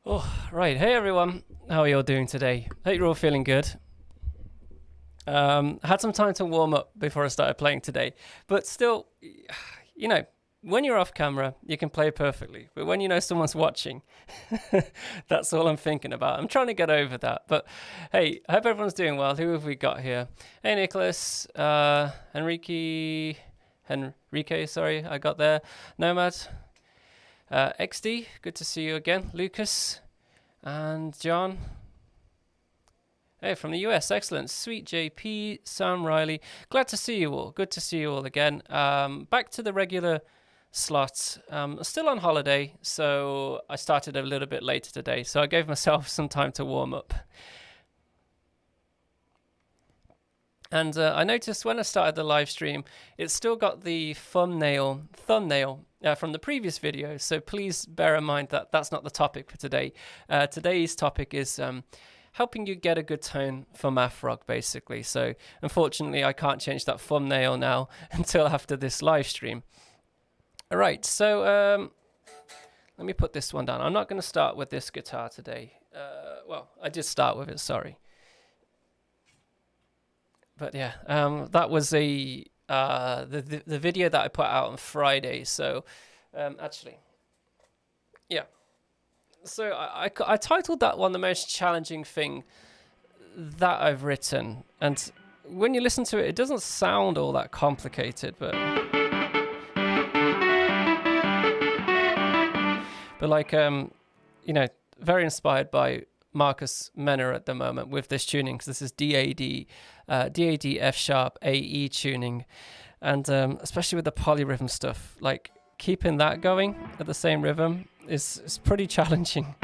Oh, right. Hey, everyone. How are you all doing today? Hope you're all feeling good. Had some time to warm up before I started playing today, but still, you know, when you're off camera, you can play perfectly. But when you know someone's watching, that's all I'm thinking about. I'm trying to get over that. But hey, I hope everyone's doing well. Who have we got here? Hey, Nicholas, Henrique, sorry, I got there. Nomad, XD, good to see you again. Lucas and John. Hey, from the US, excellent. Sweet JP, Sam Riley. Glad to see you all. Good to see you all again. Back to the regular slots. Still on holiday, so I started a little bit later today. So I gave myself some time to warm up. And I noticed when I started the live stream, it's still got the thumbnail from the previous video. So please bear in mind that that's not the topic for today. Today's topic is helping you get a good tone for math rock, basically. So unfortunately, I can't change that thumbnail now until after this live stream. All right, so let me put this one down. I'm not going to start with this guitar today. Well, I did start with it, sorry. But yeah, that was the video that I put out on Friday. So actually, yeah. So I titled that one the most challenging thing that I've written, and when you listen to it, it doesn't sound all that complicated, but like very inspired by Marcus Menner at the moment with this tuning, because this is DAD F sharp AE tuning, and especially with the polyrhythm stuff, like keeping that going at the same rhythm is pretty challenging.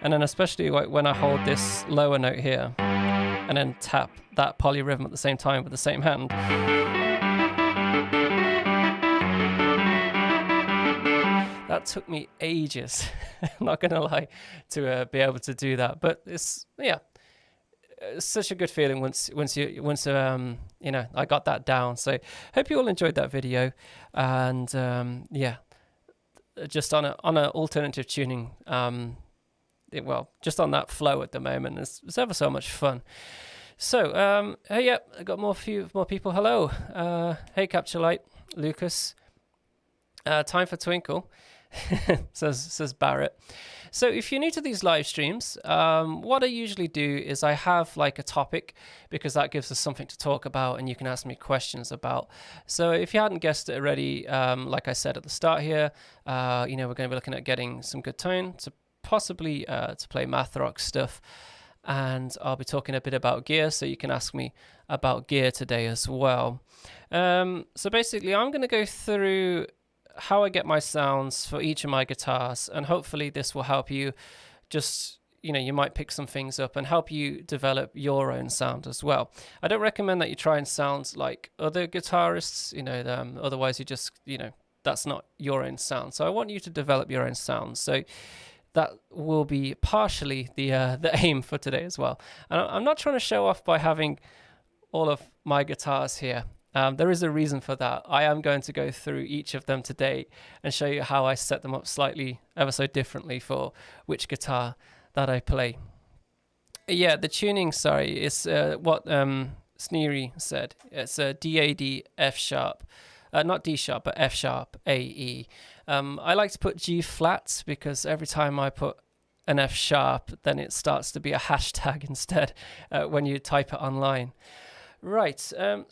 And then especially like when I hold this lower note here and then tap that polyrhythm at the same time with the same hand. That took me ages, I'm not gonna lie, to be able to do that. But it's such a good feeling once I got that down. So hope you all enjoyed that video, and just on an alternative tuning, just on that flow at the moment, it's ever so much fun. So hey, yeah, I got few more people. Hello, hey Capture Light, Lucas, time for Twinkle. says Barrett. So if you're new to these live streams, what I usually do is I have like a topic, because that gives us something to talk about and you can ask me questions about. So if you hadn't guessed it already, like I said at the start here, we're going to be looking at getting some good tone to possibly to play math rock stuff. And I'll be talking a bit about gear, so you can ask me about gear today as well. So basically I'm going to go through how I get my sounds for each of my guitars, and hopefully this will help you just, you might pick some things up and help you develop your own sound as well. I don't recommend that you try and sound like other guitarists, otherwise you just, that's not your own sound. So I want you to develop your own sound. So that will be partially the aim for today as well. And I'm not trying to show off by having all of my guitars here. There is a reason for that. I am going to go through each of them today and show you how I set them up slightly, ever so differently for which guitar that I play. Yeah, the tuning, sorry, is what Sneery said. It's a DAD F sharp, not D sharp, but F sharp AE. I like to put G flat because every time I put an F sharp, then it starts to be a hashtag instead when you type it online. Right, so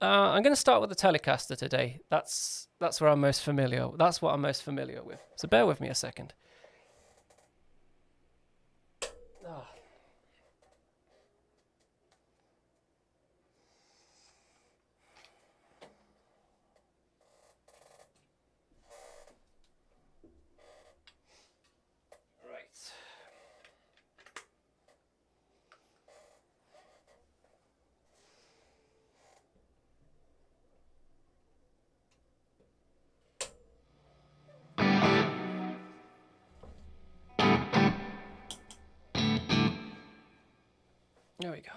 I'm going to start with the Telecaster today. That's where I'm most familiar. That's what I'm most familiar with. So bear with me a second. Oh. There we go.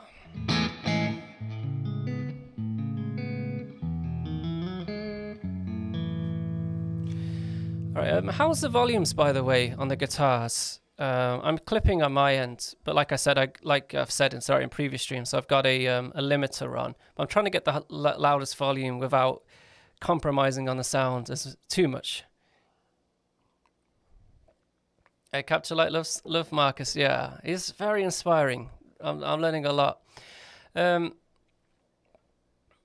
All right, how's the volumes, by the way, on the guitars? I'm clipping on my end, but like I said, like I've said in previous streams, I've got a limiter on. I'm trying to get the loudest volume without compromising on the sound as too much. Capture Light love Marcus. Yeah, he's very inspiring. I'm learning a lot.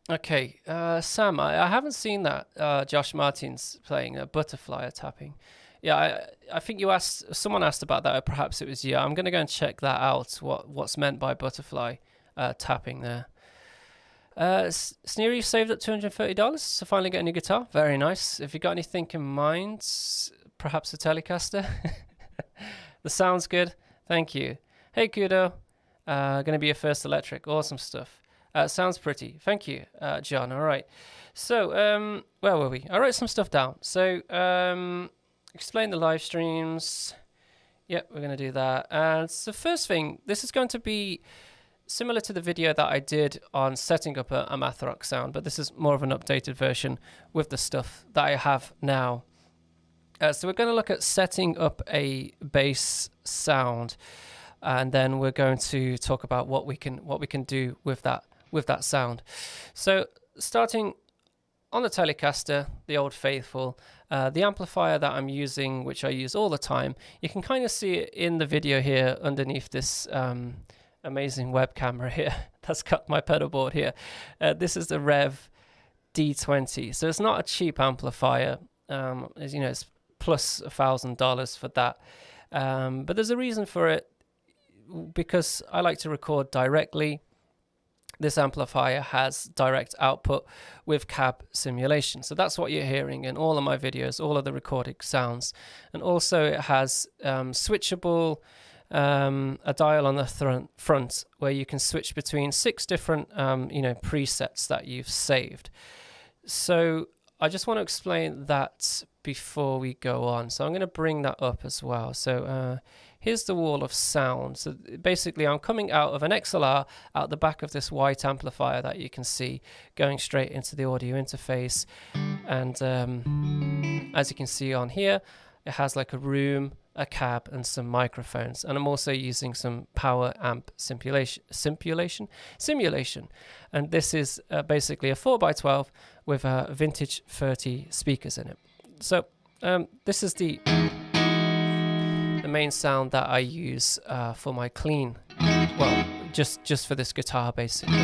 Okay, Sam, I haven't seen that. Josh Martin's playing a butterfly or tapping. Yeah, I think someone asked about that, or perhaps it was you. I'm going to go and check that out, what's meant by butterfly tapping there. Sneery saved up $230 to finally get a new guitar. Very nice. If you got anything in mind, perhaps a Telecaster. The sound's good. Thank you. Hey, Kudo. Going to be your first electric. Awesome stuff. Sounds pretty. Thank you, John. All right. So, where were we? I wrote some stuff down. So, explain the live streams. Yep, we're going to do that. And so first thing, this is going to be similar to the video that I did on setting up a math rock sound, but this is more of an updated version with the stuff that I have now. So we're going to look at setting up a bass sound, and then we're going to talk about what we can do with that sound. So starting on the Telecaster, the old faithful, the amplifier that I'm using, which I use all the time, you can kind of see it in the video here underneath this amazing web camera here that's got my pedal board here. This is the Rev D20, so it's not a cheap amplifier. As you know, it's plus $1,000 for that, but there's a reason for it, because I like to record directly. This amplifier has direct output with cab simulation. So that's what you're hearing in all of my videos, all of the recorded sounds. And also it has switchable, a dial on the front where you can switch between 6 different presets that you've saved. So I just want to explain that before we go on. So I'm going to bring that up as well. So here's the wall of sound. So basically I'm coming out of an XLR out the back of this white amplifier that you can see going straight into the audio interface. And as you can see on here, it has like a room, a cab, and some microphones. And I'm also using some power amp simulation. And this is basically a 4x12 with vintage 30 speakers in it. So this is the main sound that I use for my clean, well, just for this guitar basically.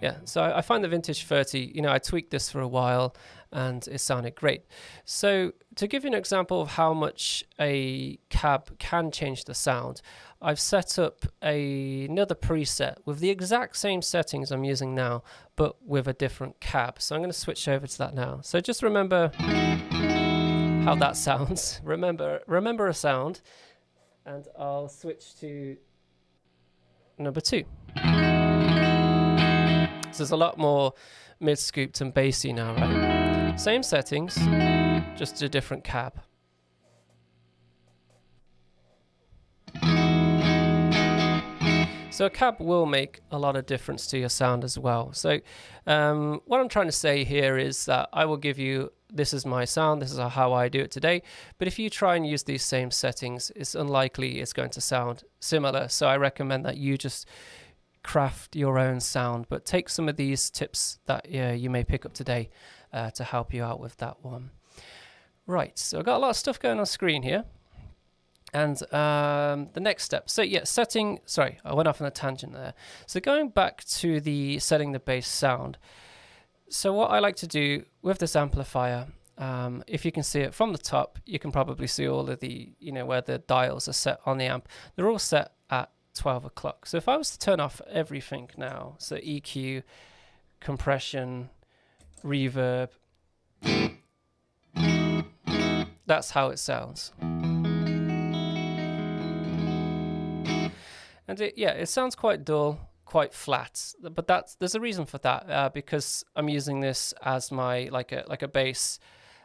Yeah, so I find the vintage 30, I tweaked this for a while and it sounded great. So to give you an example of how much a cab can change the sound, I've set up another preset with the exact same settings I'm using now, but with a different cab. So I'm going to switch over to that now. So just remember how that sounds. Remember a sound, and I'll switch to number 2. So there's a lot more mid-scooped and bassy now, right? Same settings, just a different cab. So a cab will make a lot of difference to your sound as well. So what I'm trying to say here is that I will give you, this is my sound, this is how I do it today. But if you try and use these same settings, it's unlikely it's going to sound similar. So I recommend that you just craft your own sound, but take some of these tips that you may pick up today to help you out with that one. Right, so I've got a lot of stuff going on screen here. And the next step, so yeah, sorry, I went off on a tangent there. So going back to the setting the bass sound. So what I like to do with this amplifier, if you can see it from the top, you can probably see all of the, where the dials are set on the amp. They're all set at 12 o'clock. So if I was to turn off everything now, so EQ, compression, reverb, that's how it sounds. And it sounds quite dull, quite flat, but there's a reason for that, because I'm using this as my like a bass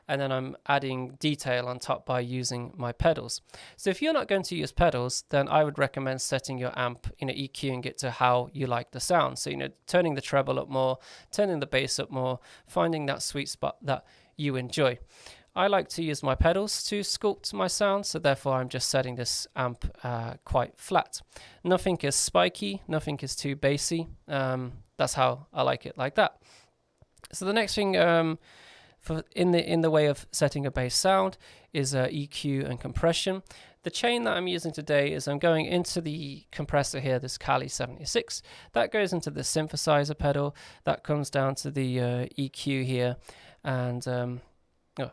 and then I'm adding detail on top by using my pedals. So if you're not going to use pedals, then I would recommend setting your amp, EQing it to how you like the sound. So, turning the treble up more, turning the bass up more, finding that sweet spot that you enjoy. I like to use my pedals to sculpt my sound, so therefore I'm just setting this amp quite flat. Nothing is spiky, nothing is too bassy. That's how I like it, like that. So the next thing in the way of setting a bass sound is EQ and compression. The chain that I'm using today is I'm going into the compressor here, this Kali 76. That goes into the synthesizer pedal. That comes down to the EQ here, and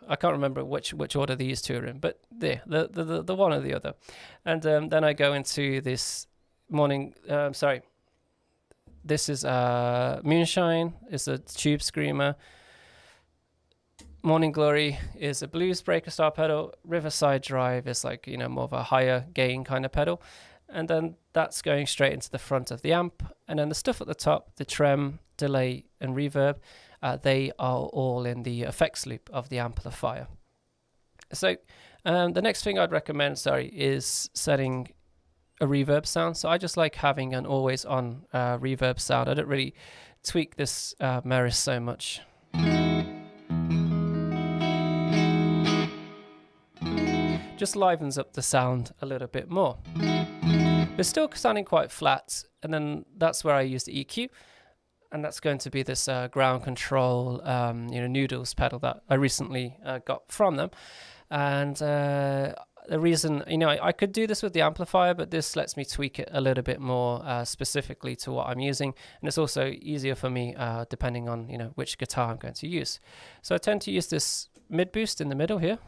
I can't remember which order these two are in, but the one or the other. And then I go into this this is Moonshine, is a tube screamer. Morning Glory is a blues breaker style pedal. Riverside Drive is like, more of a higher gain kind of pedal. And then that's going straight into the front of the amp. And then the stuff at the top, the trem, delay, and reverb, they are all in the effects loop of the amplifier. So the next thing I'd recommend, is setting a reverb sound. So I just like having an always on reverb sound. I don't really tweak this Meris so much. Just livens up the sound a little bit more. But still sounding quite flat, and then that's where I use the EQ, and that's going to be this ground control, noodles pedal that I recently got from them. And the reason, I could do this with the amplifier, but this lets me tweak it a little bit more specifically to what I'm using, and it's also easier for me depending on which guitar I'm going to use. So I tend to use this mid boost in the middle here.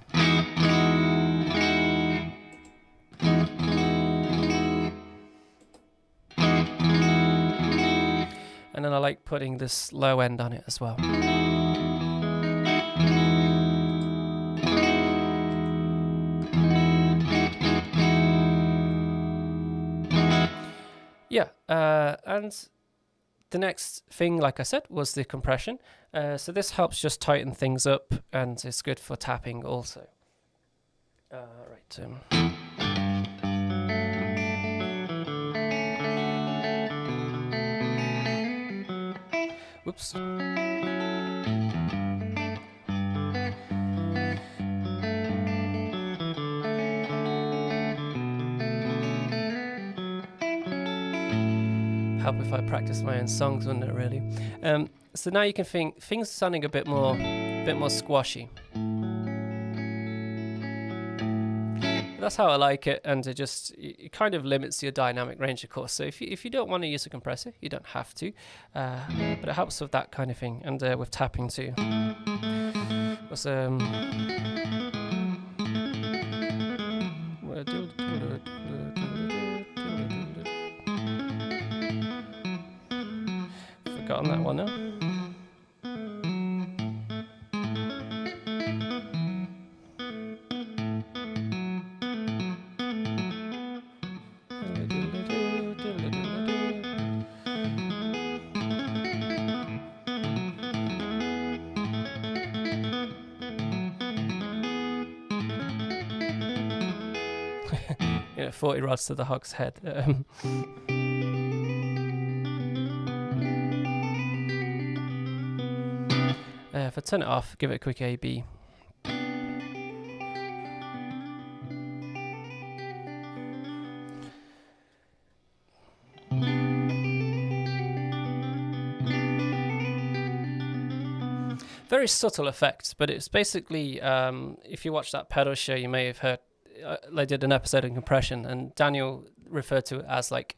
And then I like putting this low end on it as well. Yeah, and the next thing, like I said, was the compression. So this helps just tighten things up, and it's good for tapping also. Whoops. Help if I practice my own songs, wouldn't it, really? So now you can think things sounding a bit more squashy. That's how I like it, and it kind of limits your dynamic range, of course. So if you don't want to use a compressor, you don't have to, but it helps with that kind of thing, and with tapping too. Forgotten that one now. Yeah, 40 rods to the hog's head. If I turn it off, give it a quick A/B. Very subtle effects, but it's basically, if you watch that pedal show, you may have heard, I did an episode on compression, and Daniel referred to it as like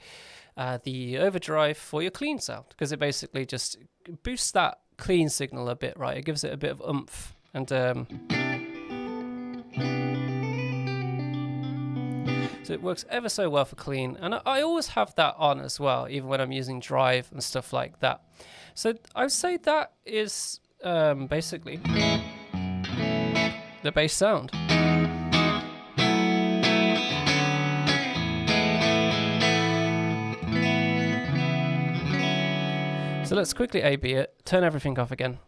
the overdrive for your clean sound, because it basically just boosts that clean signal a bit, right? It gives it a bit of oomph, and so it works ever so well for clean, and I always have that on as well, even when I'm using drive and stuff like that. So I would say that is basically the bass sound. So let's quickly A/B it, turn everything off again.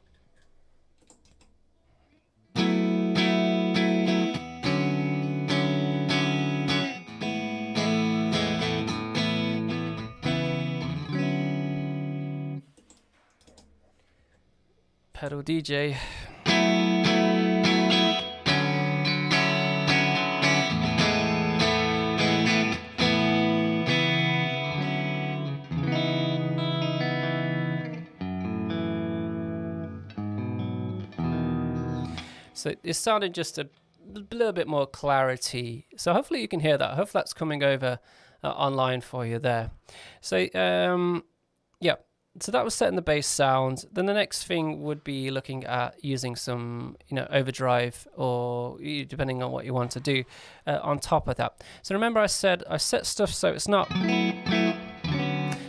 pedal DJ. So it's sounding just a little bit more clarity. So hopefully you can hear that. Hopefully that's coming over online for you there. So yeah, so that was setting the bass sound. Then the next thing would be looking at using some, overdrive, or depending on what you want to do on top of that. So remember I said I set stuff so it's not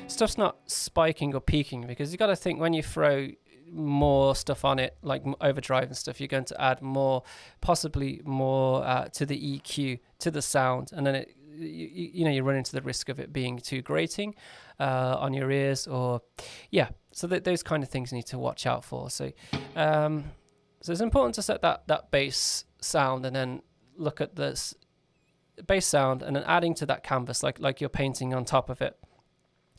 stuff's not spiking or peaking, because you got to think when you throw more stuff on it, like overdrive and stuff, you're going to add more, possibly more to the EQ, to the sound, and then you run into the risk of it being too grating on your ears, or so those kind of things you need to watch out for. So it's important to set that bass sound, and then look at this bass sound, and then adding to that canvas like you're painting on top of it,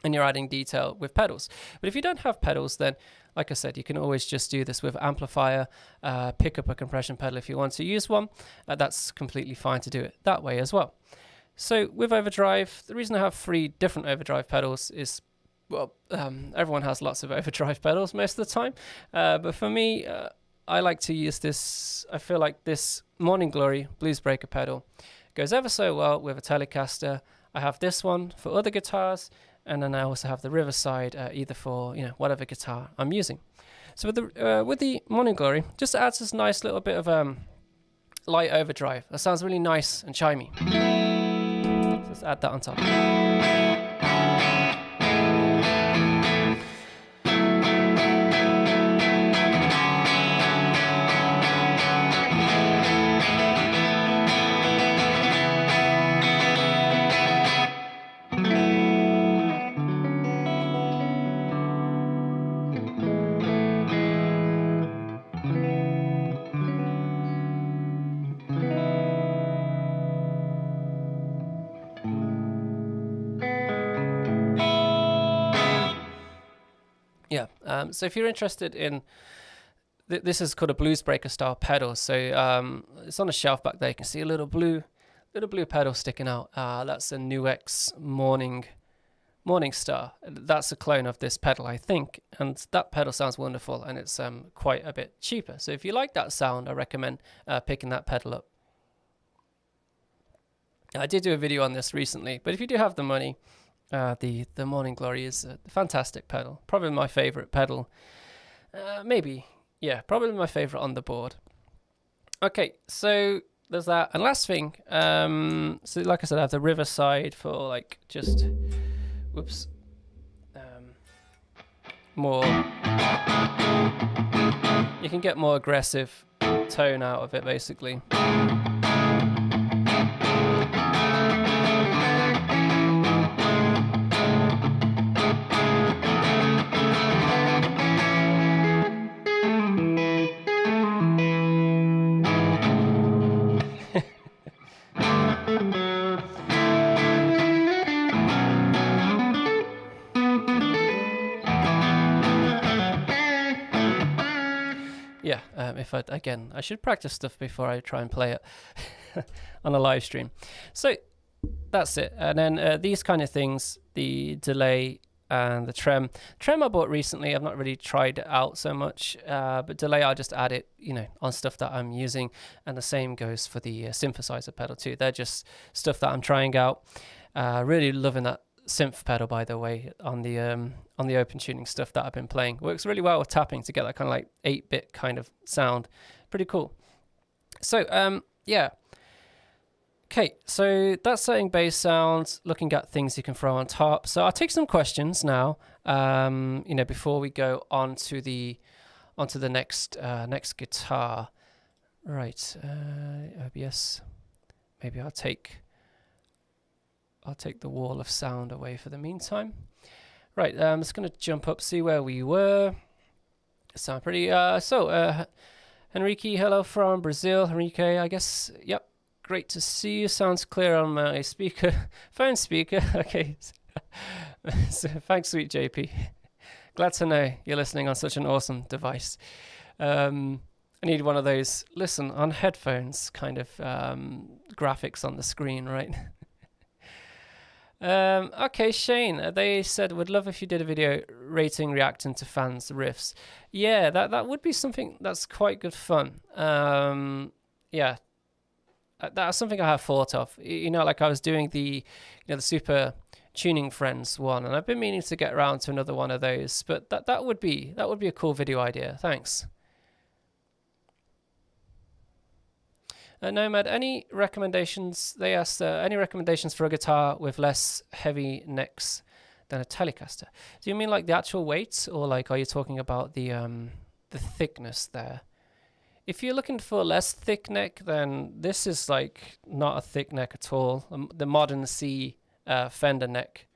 and you're adding detail with pedals. But if you don't have pedals, then like I said, you can always just do this with amplifier, pick up a compression pedal if you want to use one. That's completely fine to do it that way as well. So with overdrive, the reason I have 3 different overdrive pedals is, well, everyone has lots of overdrive pedals most of the time. But for me, I like to use this. I feel like this Morning Glory Blues Breaker pedal goes ever so well with a Telecaster. I have this one for other guitars, and then I also have the Riverside either for whatever guitar I'm using. So with the Morning Glory, just adds this nice little bit of light overdrive. That sounds really nice and chimey. So let's add that on top. So if you're interested in this, is called a Blues Breaker style pedal. So it's on a shelf back there. You can see a little blue pedal sticking out. That's a NuX Morning Star. That's a clone of this pedal, I think, and that pedal sounds wonderful, and it's quite a bit cheaper. So if you like that sound, I recommend picking that pedal up. I did do a video on this recently, but if you do have the money, the Morning Glory is a fantastic pedal. Probably my favorite pedal. Probably my favorite on the board. Okay, so there's that. And last thing, so like I said, I have the Riverside for like just, more. You can get more aggressive tone out of it, basically. I should practice stuff before I try and play it on a live stream. So that's it. And then these kind of things, the delay and the trem. Trem I bought recently. I've not really tried it out so much, but delay I'll just add it, on stuff that I'm using. And the same goes for the synthesizer pedal too. They're just stuff that I'm trying out. Really loving that synth pedal, by the way, on the open tuning stuff that I've been playing. Works really well with tapping to get that kind of like 8-bit kind of sound. Pretty cool. So okay, so that's setting bass sounds, looking at things you can throw on top. So I'll take some questions now, before we go on to the next guitar. Right, OBS. Maybe I'll take the wall of sound away for the meantime. Right, I'm just going to jump up, see where we were. Sound pretty... Henrique, hello from Brazil. Henrique, I guess, yep. Great to see you. Sounds clear on my phone speaker. Okay. So, thanks, sweet JP. Glad to know you're listening on such an awesome device. I need one of those listen on headphones kind of graphics on the screen, right? Okay, Shane, they said, would love if you did a video rating, reacting to fans' riffs. Yeah, that would be something that's quite good fun. Yeah, that's something I have thought of. You know, like I was doing the Super Tuning Friends one, and I've been meaning to get around to another one of those. But that would be a cool video idea. Thanks. Nomad, any recommendations? They asked, any recommendations for a guitar with less heavy necks than a Telecaster? Do you mean like the actual weight, or like are you talking about the thickness there? If you're looking for less thick neck, then this is like not a thick neck at all. The Modern C Fender neck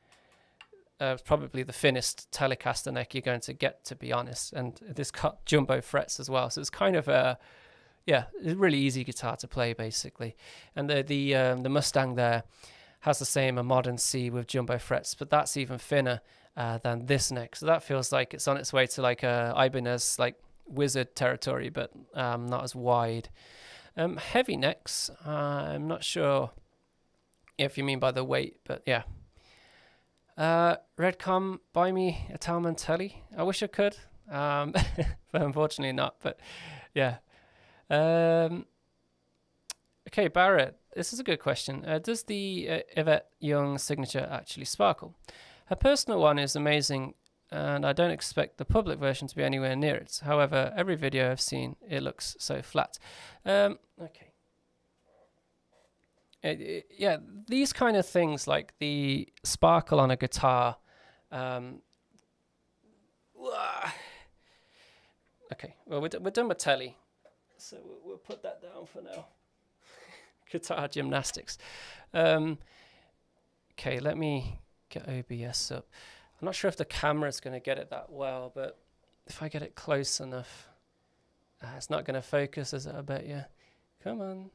is probably the thinnest Telecaster neck you're going to get, to be honest. And this got jumbo frets as well, so it's kind of a it's a really easy guitar to play, basically. And the Mustang there has the same, a Modern C with jumbo frets, but that's even thinner than this neck. So that feels like it's on its way to like a Ibanez like Wizard territory, but not as wide. Heavy necks, I'm not sure if you mean by the weight, but yeah. Redcom, buy me a Talman Telly. I wish I could, but unfortunately not. But yeah. Okay, Barrett, this is a good question. Does the Yvette Young signature actually sparkle? Her personal one is amazing, and I don't expect the public version to be anywhere near it. However, every video I've seen, it looks so flat. Okay. Yeah, these kind of things like the sparkle on a guitar. Okay, well, we're done with telly. So we'll put that down for now. Guitar gymnastics. Okay, let me get OBS up. I'm not sure if the camera's going to get it that well, but if I get it close enough, it's not going to focus, is it? I bet you. Come on,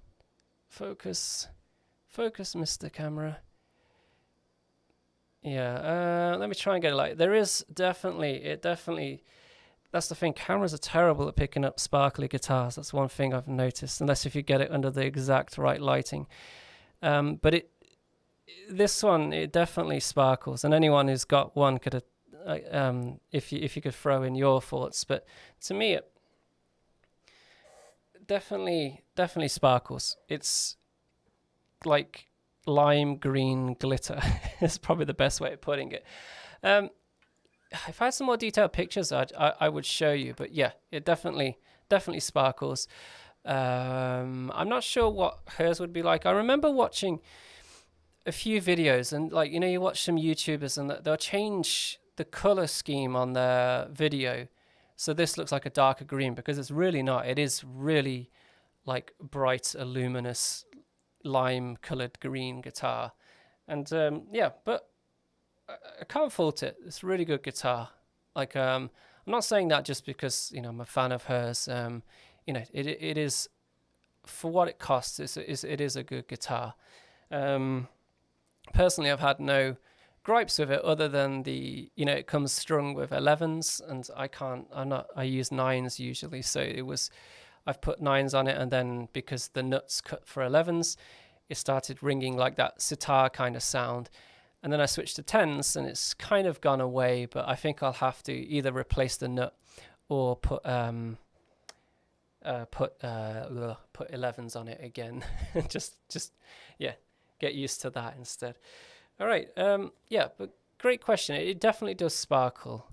focus, Mr. Camera. Yeah, let me try and get it like. There is definitely. That's the thing. Cameras are terrible at picking up sparkly guitars. That's one thing I've noticed, unless if you get it under the exact right lighting. But this one, it definitely sparkles, and anyone who's got one could, if you could throw in your thoughts. But to me, it definitely sparkles. It's like lime green glitter. It's probably the best way of putting it. If I had some more detailed pictures, I would show you. But yeah, it definitely sparkles. I'm not sure what hers would be like. I remember watching a few videos, and like, you know, you watch some YouTubers and they'll change the color scheme on their video. So this looks like a darker green, because it's really not. It is really like bright, luminous, lime colored green guitar. And yeah, but I can't fault it. It's a really good guitar. Like, I'm not saying that just because, you know, I'm a fan of hers. You know, it is, for what it costs, it is a good guitar. Personally, I've had no gripes with it other than the, you know, it comes strung with 11s, and I use 9s usually. So I've put 9s on it, and then because the nuts cut for 11s, it started ringing like that sitar kind of sound. And then I switched to 10s, and it's kind of gone away, but I think I'll have to either replace the nut or put 11s on it again. just yeah, get used to that instead. All right, yeah, but great question. It definitely does sparkle.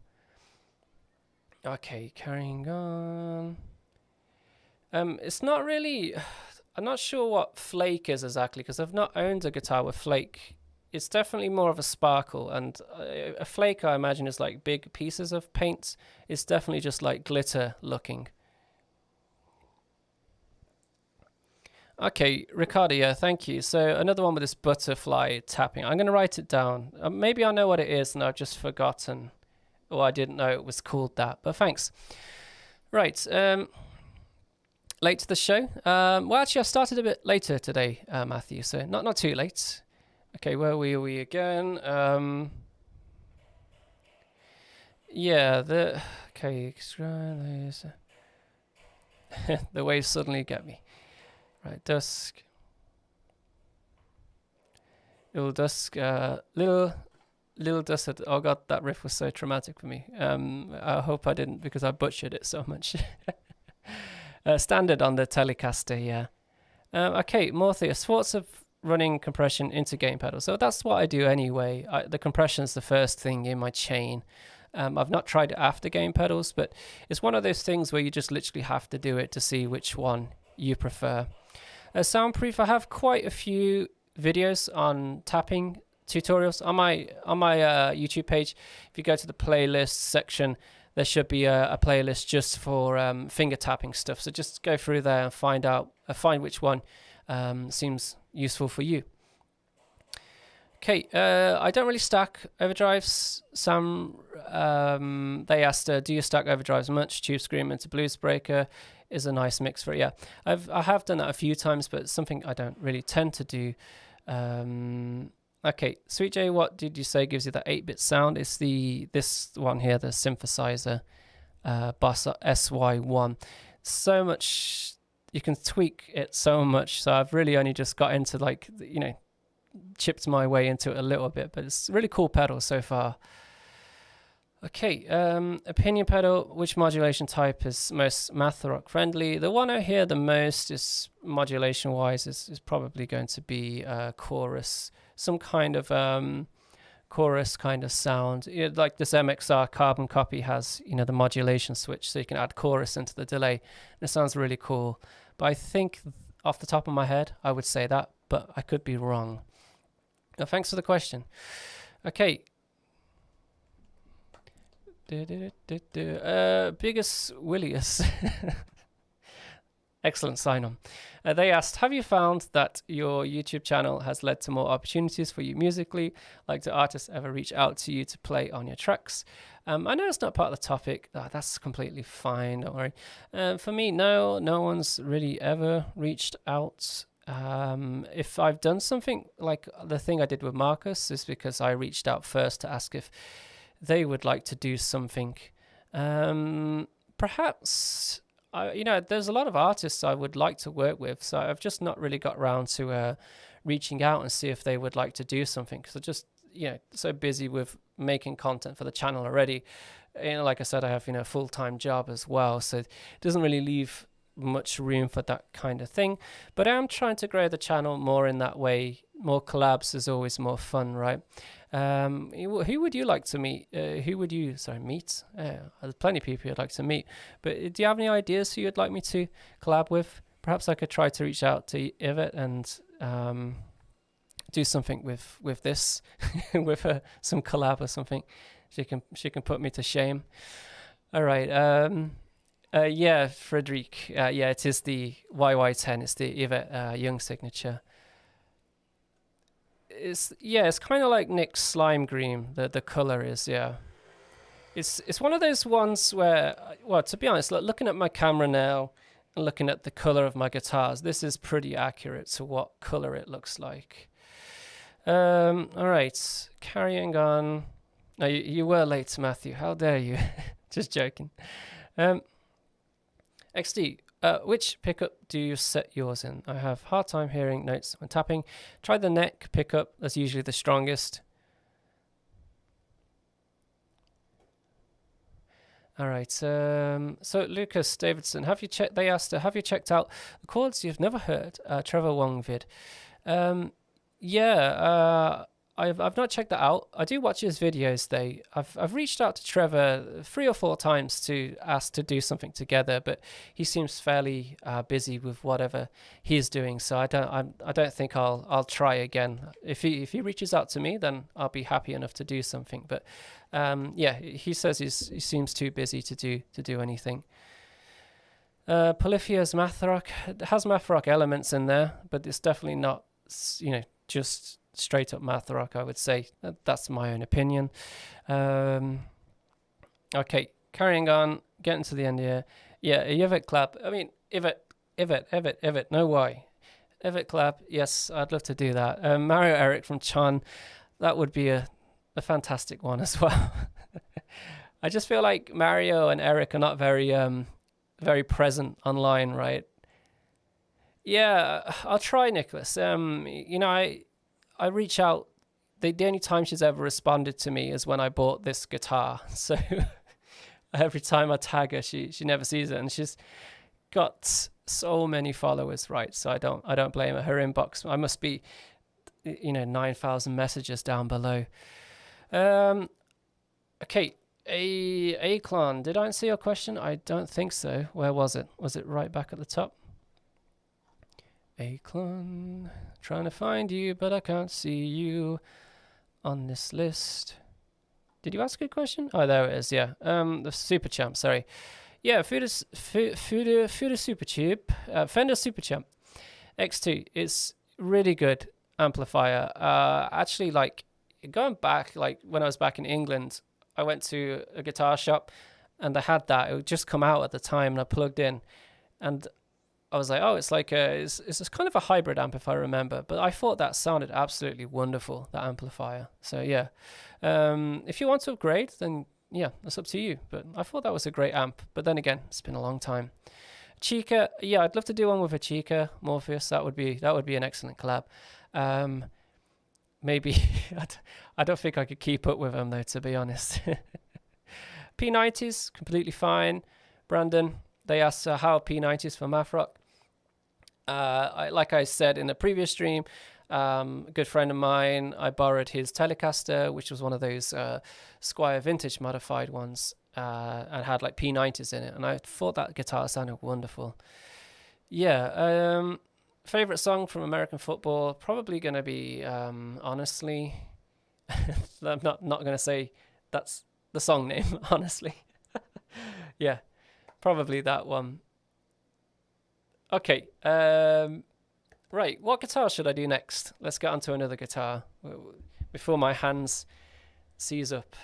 Okay, carrying on. It's not really. I'm not sure what flake is exactly, because I've not owned a guitar with flake. It's definitely more of a sparkle, and a flake, I imagine, is like big pieces of paint. It's definitely just like glitter looking. Okay, Ricardo, yeah, thank you. So another one with this butterfly tapping. I'm going to write it down. Maybe I know what it is and I've just forgotten, or I didn't know it was called that, but thanks. Right, late to the show. Well, actually, I started a bit later today, Matthew, so not too late. Okay, where were we again? Yeah, okay. The waves suddenly get me. Right, dusk. Little dusk. Little dusk. Oh god, that riff was so traumatic for me. I hope I didn't, because I butchered it so much. Standard on the Telecaster, yeah. Okay, Morpheus. Thoughts of running compression into gain pedal. So that's what I do anyway. The compression is the first thing in my chain. I've not tried it after gain pedals, but it's one of those things where you just literally have to do it to see which one you prefer. Soundproof, I have quite a few videos on tapping tutorials on my YouTube page. If you go to the playlist section, there should be a playlist just for finger tapping stuff. So just go through there and find which one seems useful for you. Okay, I don't really stack overdrives. Some they asked, do you stack overdrives much? Tube Scream into Blues Breaker is a nice mix for it. Yeah, I have done that a few times, but it's something I don't really tend to do. Okay, Sweet J, what did you say gives you that 8-bit sound? It's this one here, the synthesizer, Boss SY1. So much, you can tweak it so much. So I've really only just got into, like, you know, chipped my way into it a little bit, but it's a really cool pedal so far. Okay, opinion pedal, which modulation type is most math rock friendly? The one I hear the most is modulation wise is probably going to be chorus, some kind of chorus kind of sound. Like this MXR carbon copy has, you know, the modulation switch, so you can add chorus into the delay, and it sounds really cool. But I think off the top of my head I would say that, but I could be wrong. Now, thanks for the question. Okay. Biggest Willius. Excellent sign on. They asked, have you found that your YouTube channel has led to more opportunities for you musically? Like, do artists ever reach out to you to play on your tracks? I know it's not part of the topic. That's completely fine, don't worry. For me, no one's really ever reached out. If I've done something, like the thing I did with Marcus, is because I reached out first to ask if they would like to do something. Perhaps, you know, there's a lot of artists I would like to work with, so I've just not really got around to reaching out and see if they would like to do something, because I'm just, you know, so busy with making content for the channel already. You know, like I said, I have, you know, a full-time job as well, so it doesn't really leave much room for that kind of thing. But I am trying to grow the channel more in that way. More collabs is always more fun, right? Who would you like to meet? Who would you meet? There's plenty of people you'd like to meet, but do you have any ideas who you'd like me to collab with? Perhaps I could try to reach out to Yvette and do something with this with some collab or something. She can put me to shame. All right. Yeah, Frederic. Yeah, it is the YY10. It's the Yvette Young signature. It's kind of like Nick's Slime Green. The color is, yeah. It's one of those ones where, well, to be honest, looking at my camera now and looking at the color of my guitars, this is pretty accurate to what color it looks like. All right, carrying on. No, you were late, Matthew. How dare you? Just joking. XD, which pickup do you set yours in? I have hard time hearing notes when tapping. Try the neck pickup. That's usually the strongest. All right. So Lucas Davidson, have you checked? They asked, have you checked out the chords you've never heard? Trevor Wong vid. Yeah. I've not checked that out. I do watch his videos though. I've reached out to Trevor 3 or 4 times to ask to do something together, but he seems fairly busy with whatever he's doing. So I don't think I'll try again. If he reaches out to me, then I'll be happy enough to do something. But yeah, he says he seems too busy to do anything. Polyphia's math rock has math rock elements in there, but it's definitely not, you know, just straight up math rock, I would say. That's my own opinion. Okay, carrying on, getting to the end here. Yeah, Yvette clap. I mean, Yvette, no why. Yvette clap, yes, I'd love to do that. Mario Eric from Chan, that would be a fantastic one as well. I just feel like Mario and Eric are not very very present online, right? Yeah, I'll try, Nicholas. You know, I reach out. The only time she's ever responded to me is when I bought this guitar. So every time I tag her, she never sees it, and she's got so many followers, right? So I don't blame her. Her inbox, I must be, 9,000 messages down below. Okay, Aclon, did I answer your question? I don't think so. Where was it? Was it right back at the top? Aclon, trying to find you, but I can't see you on this list. Did you ask a question? Oh, there it is. Yeah. The Super Champ. Sorry. Yeah. Fender Super Tube. Fender Super Champ X2. It's really good amplifier. Actually, like going back, like when I was back in England, I went to a guitar shop, and they had that. It would just come out at the time, and I plugged in, and I was like, oh, it's like it's kind of a hybrid amp, if I remember. But I thought that sounded absolutely wonderful, that amplifier. So yeah, if you want to upgrade, then yeah, that's up to you. But I thought that was a great amp. But then again, it's been a long time. Chica, yeah, I'd love to do one with a Chica Morpheus. That would be an excellent collab. Maybe I don't think I could keep up with them though, to be honest. P90s completely fine. Brandon, they asked how are P90s for math rock. Like I said in the previous stream, a good friend of mine, I borrowed his Telecaster, which was one of those Squier vintage modified ones, and had like P90s in it, and I thought that guitar sounded wonderful. Yeah. Favorite song from American football, probably going to be honestly, I'm not going to say that's the song name, honestly. Yeah, probably that one. Okay, right, what guitar should I do next? Let's get on to another guitar before my hands seize up.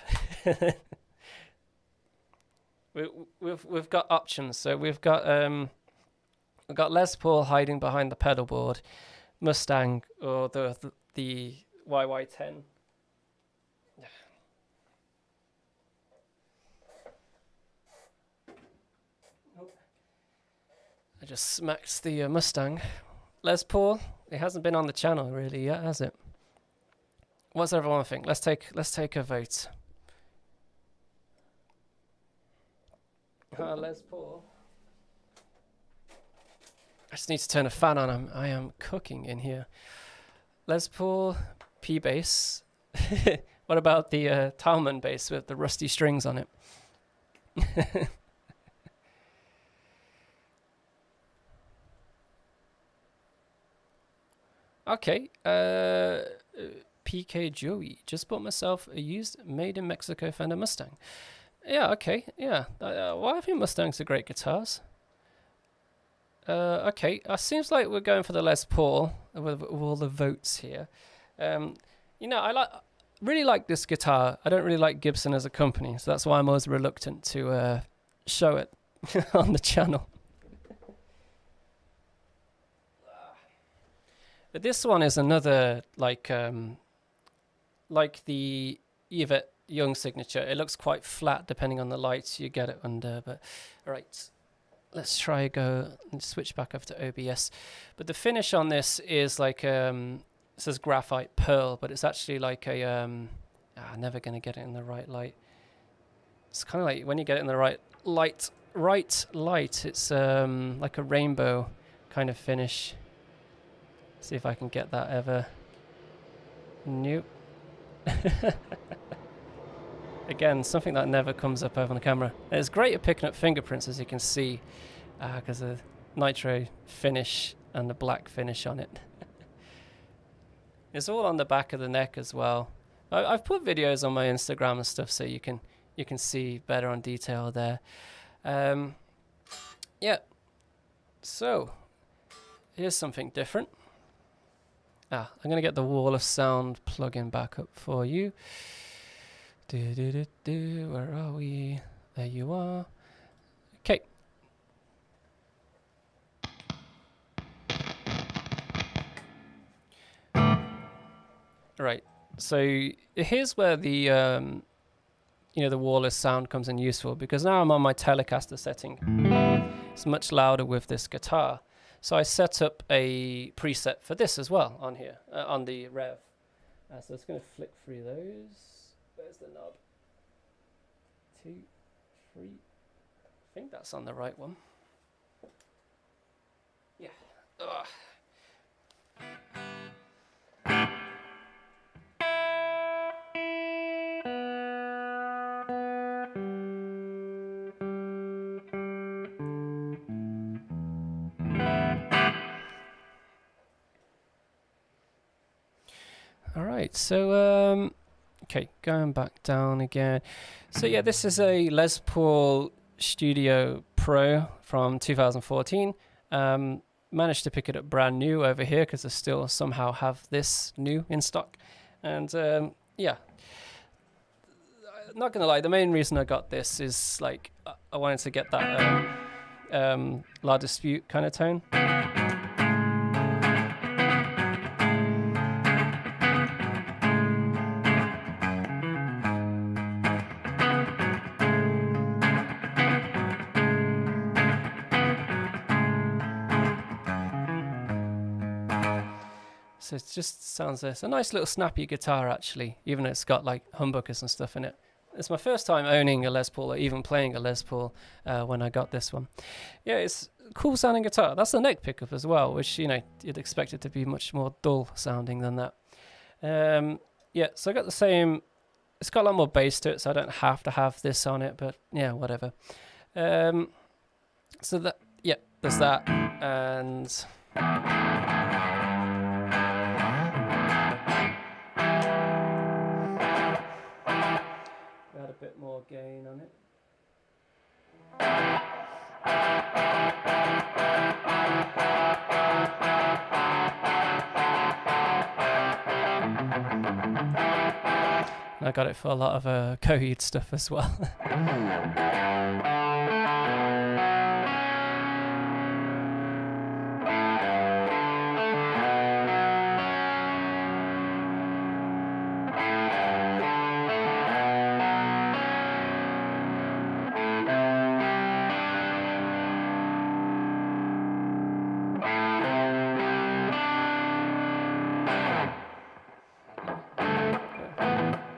We've got options. So we've got Les Paul hiding behind the pedal board, Mustang, or the YY10. I just smacked the Mustang. Les Paul, it hasn't been on the channel really yet, has it? What's everyone think? Let's take a vote. Les Paul. I just need to turn a fan on. I am cooking in here. Les Paul, P bass. What about the Talman bass with the rusty strings on it? Okay, PK Joey, just bought myself a used made in Mexico Fender Mustang. Yeah, okay, yeah. Well, I think Mustangs are great guitars. Okay, seems like we're going for the Les Paul with all the votes here. I really like this guitar. I don't really like Gibson as a company, so that's why I'm always reluctant to show it on the channel. But this one is another like the Yvette Young signature. It looks quite flat depending on the lights you get it under. But all right, let's try go and switch back over to OBS. But the finish on this is like it says graphite pearl, but it's actually like a never gonna get it in the right light. It's kind of like when you get it in the right light, it's like a rainbow kind of finish. See if I can get that ever. Nope. Again, something that never comes up over on the camera. And it's great at picking up fingerprints, as you can see, because of the nitro finish and the black finish on it. It's all on the back of the neck as well. I've put videos on my Instagram and stuff, so you can see better on detail there. Yeah. So here's something different. I'm going to get the Wall of Sound plugin back up for you. Where are we? There you are. Okay. Right. So here's where the the Wall of Sound comes in useful, because now I'm on my Telecaster setting. it's much louder with this guitar. So I set up a preset for this as well on here, on the rev. So it's going to flick through those. Where's the knob? 2, 3. I think that's on the right one. Yeah. Ugh. All right, so okay, going back down again. So yeah, this is a Les Paul Studio Pro from 2014. Managed to pick it up brand new over here because I still somehow have this new in stock. And yeah, not gonna lie, the main reason I got this is like I wanted to get that La Dispute kind of tone. So it just sounds it's a nice little snappy guitar actually, even though it's got like humbuckers and stuff in it. It's my first time owning a Les Paul or even playing a Les Paul when I got this one. Yeah, it's a cool sounding guitar. That's the neck pickup as well, which, you know, you'd expect it to be much more dull sounding than that. Yeah, so I got the same, it's got a lot more bass to it, so I don't have to have this on it, but yeah, whatever. So that, yeah, there's that, and add a bit more gain on it. And I got it for a lot of Coheed stuff as well.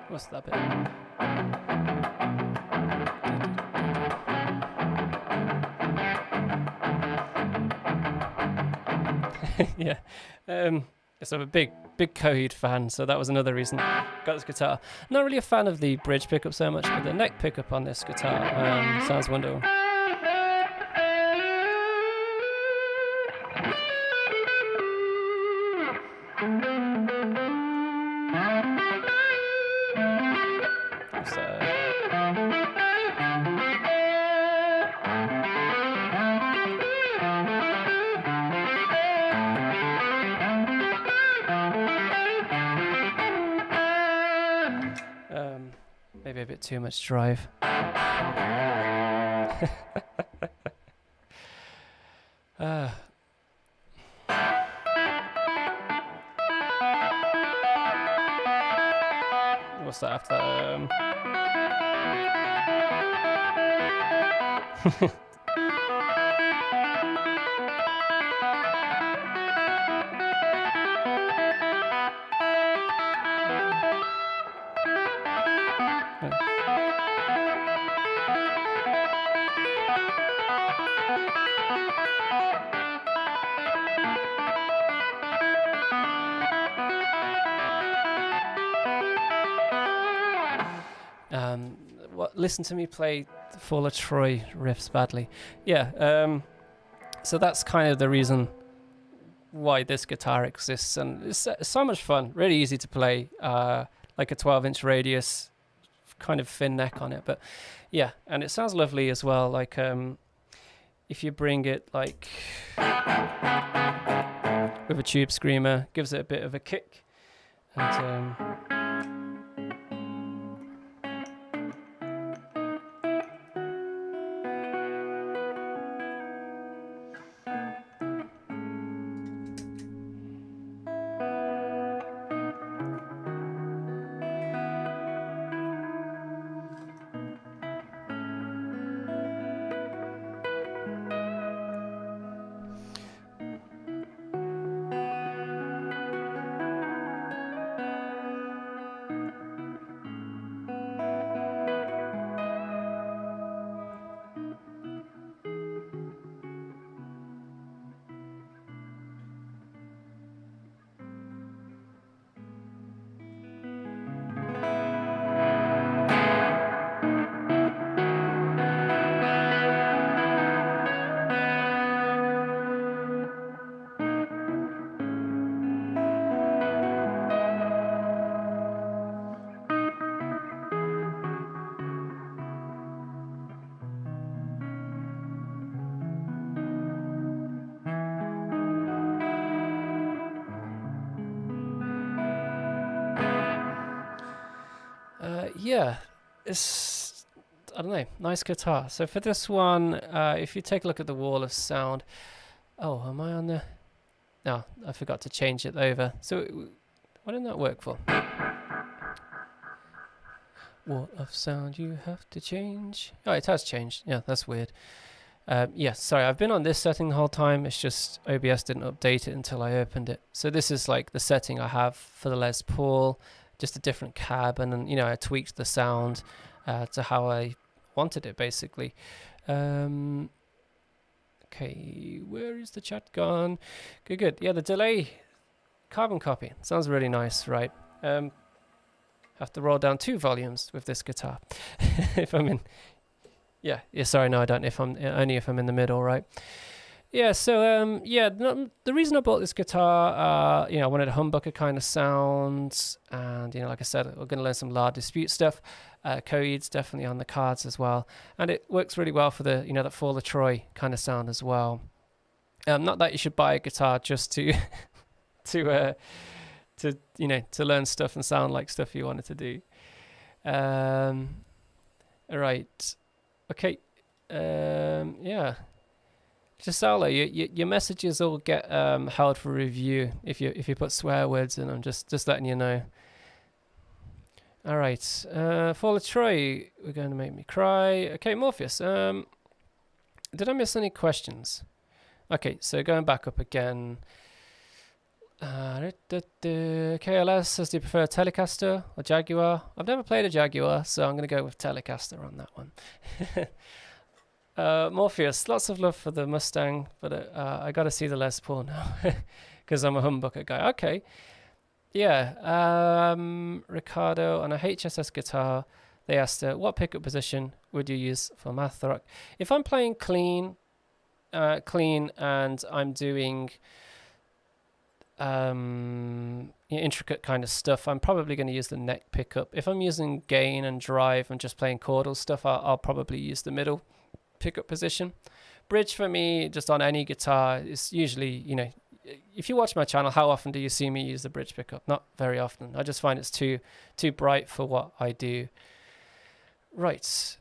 What's that bit? Yeah. So I'm a big Coheed fan, so that was another reason I got this guitar. Not really a fan of the bridge pickup so much, but the neck pickup on this guitar sounds wonderful. Maybe a bit too much drive. What's that after that? Listen to me play the Fall of Troy riffs badly. Yeah, so that's kind of the reason why this guitar exists, and it's so much fun, really easy to play, like a 12-inch radius, kind of thin neck on it, but yeah, and it sounds lovely as well, like if you bring it like with a tube screamer, gives it a bit of a kick, and yeah, it's, I don't know, nice guitar. So for this one, if you take a look at the wall of sound, oh, am I on the? No, I forgot to change it over. So what did that work for? Wall of sound you have to change. Oh, it has changed. Yeah, that's weird. Yeah, sorry, I've been on this setting the whole time. It's just OBS didn't update it until I opened it. So this is like the setting I have for the Les Paul, just a different cab, and then, you know, I tweaked the sound to how I wanted it, basically. Okay, where is the chat gone? Good. Yeah, the delay, carbon copy. Sounds really nice, right? Have to roll down 2 volumes with this guitar if I'm in. Yeah. Sorry, no, I don't. Only if I'm in the middle, right? Yeah. So the reason I bought this guitar, I wanted a humbucker kind of sound, and like I said, we're going to learn some La Dispute stuff. Coed's definitely on the cards as well, and it works really well for the that Fall of Troy kind of sound as well. Not that you should buy a guitar just to to learn stuff and sound like stuff you wanted to do. All right. Okay. Yeah. Gisela, your messages all get held for review if you put swear words in. I'm just letting you know. All right. Fall of Troy, we're going to make me cry. Okay, Morpheus. Did I miss any questions? Okay, so going back up again. KLS says, do you prefer a Telecaster or Jaguar? I've never played a Jaguar, so I'm going to go with Telecaster on that one. Morpheus, lots of love for the Mustang, but I got to see the Les Paul now because I'm a humbucker guy. Okay. Yeah. Ricardo, on a HSS guitar, they asked, what pickup position would you use for math rock? If I'm playing clean, and I'm doing intricate kind of stuff, I'm probably going to use the neck pickup. If I'm using gain and drive and just playing chordal stuff, I'll probably use the middle pickup position. Bridge for me, just on any guitar, is usually, if you watch my channel, how often do you see me use the bridge pickup? Not very often. I just find it's too bright for what I do. Right.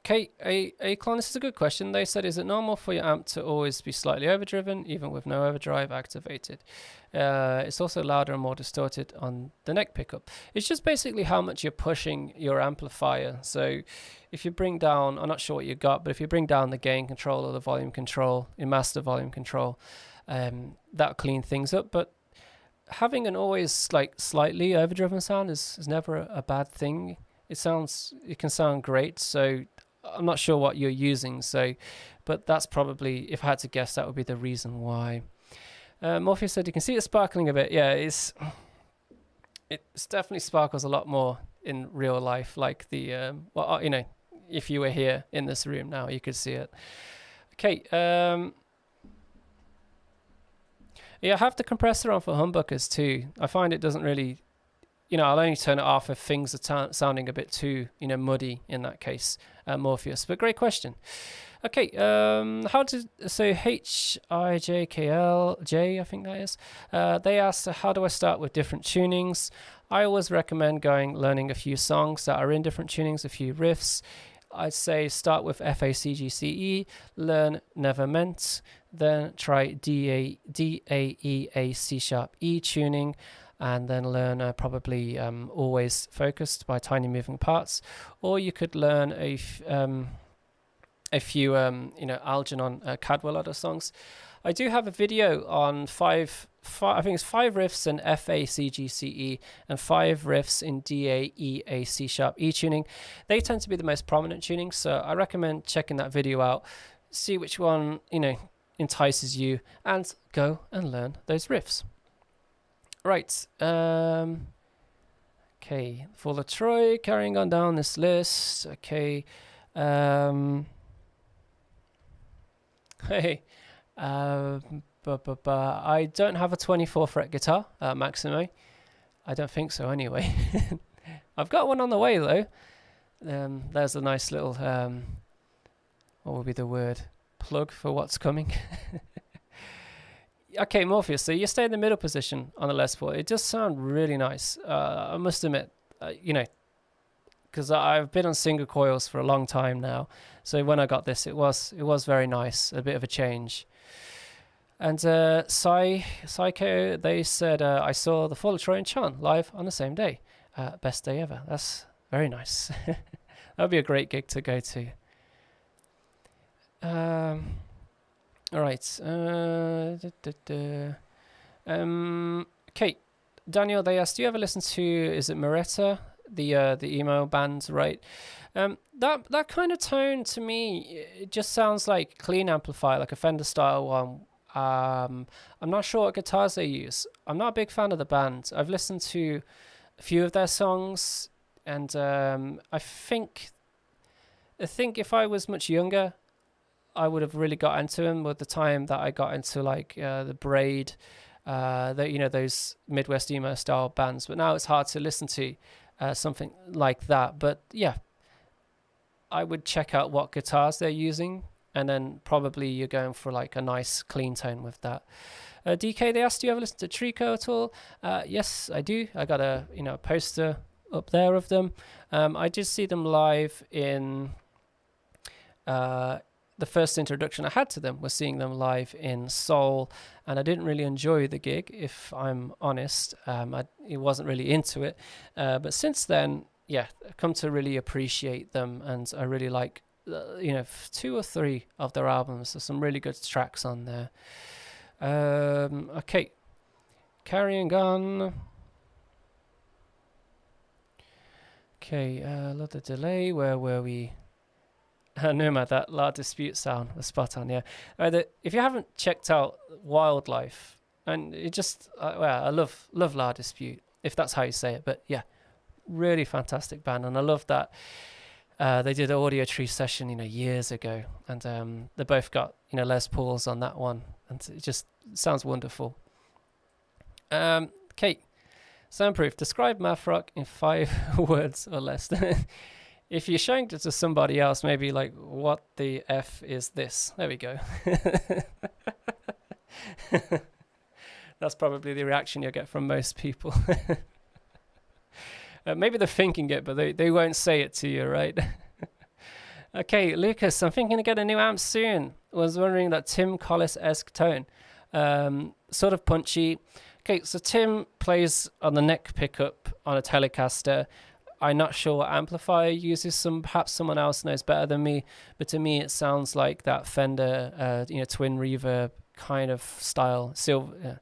Okay, Aclon, this is a good question. They said, is it normal for your amp to always be slightly overdriven, even with no overdrive activated? It's also louder and more distorted on the neck pickup. It's just basically how much you're pushing your amplifier. So if you bring down, I'm not sure what you got, but if you bring down the gain control or the volume control, your master volume control, that'll clean things up. But having an always like slightly overdriven sound is never a bad thing. It can sound great. So I'm not sure what you're using, but that's probably, if I had to guess, that would be the reason why. Morpheus said you can see it sparkling a bit. Yeah, it's definitely sparkles a lot more in real life. Like the if you were here in this room now, you could see it. Okay. Yeah, I have the compressor on for humbuckers too. I find it doesn't really. I'll only turn it off if things are sounding a bit too, muddy in that case, Morpheus. But great question. Okay, HIJKLJ, I think that is. They asked, how do I start with different tunings? I always recommend learning a few songs that are in different tunings, a few riffs. I'd say start with FACGCE, learn Never Meant, then try DAEA C# E tuning, and then learn probably Always Focused by Tiny Moving Parts, or you could learn a few Algernon Cadwell other songs. I do have a video on I think it's 5 riffs in FACGCE and 5 riffs in DAEA C# E tuning. They tend to be the most prominent tunings, so I recommend checking that video out, see which one entices you, and go and learn those riffs. Right. Okay. Fall of Troy, carrying on down this list. Okay. Hey. I don't have a 24 fret guitar, Maximo. I don't think so anyway. I've got one on the way though. There's a nice little, what would be the word? Plug for what's coming. Okay, Morpheus, so you stay in the middle position on the Les Paul. It does sound really nice. I must admit, because I've been on single coils for a long time now. So when I got this, it was very nice, a bit of a change. And Psycho, they said, I saw the Fall of Troy and Chan live on the same day. Best day ever. That's very nice. That would be a great gig to go to. All right. Okay, Daniel, they asked, do you ever listen to, is it Moretta, the emo band, right? That kind of tone to me, it just sounds like clean amplifier, like a Fender style one. I'm not sure what guitars they use. I'm not a big fan of the band. I've listened to a few of their songs, and I think if I was much younger, I would have really got into them with the time that I got into like the Braid, those Midwest emo style bands. But now it's hard to listen to something like that. But yeah, I would check out what guitars they're using, and then probably you're going for like a nice clean tone with that. DK, they asked, do you ever listen to Trico at all? Yes, I do. I got a poster up there of them. I did see them live in the first introduction I had to them was seeing them live in Seoul, and I didn't really enjoy the gig, if I'm honest. I wasn't really into it, but since then, yeah, I've come to really appreciate them, and I really like, 2 or 3 of their albums. There's some really good tracks on there. Okay, carrying on. Okay, a lot of delay. Where were we? No matter that La Dispute sound was spot on, yeah. If you haven't checked out Wildlife, and it just, I love La Dispute, if that's how you say it, but yeah, really fantastic band, and I love that they did an Audio Tree session, years ago, and they both got, Les Pauls on that one, and it just sounds wonderful. Kate, Soundproof, describe math rock in 5 words or less. If you're showing it to somebody else, maybe like, what the F is this? There we go. That's probably the reaction you'll get from most people. Maybe they're thinking it, but they won't say it to you, right? Okay, Lucas, I'm thinking to get a new amp soon. Was wondering that Tim Collis-esque tone. Sort of punchy. Okay, so Tim plays on the neck pickup on a Telecaster. I'm not sure what amplifier uses. Perhaps someone else knows better than me, but to me it sounds like that Fender, twin reverb kind of style. Blackface,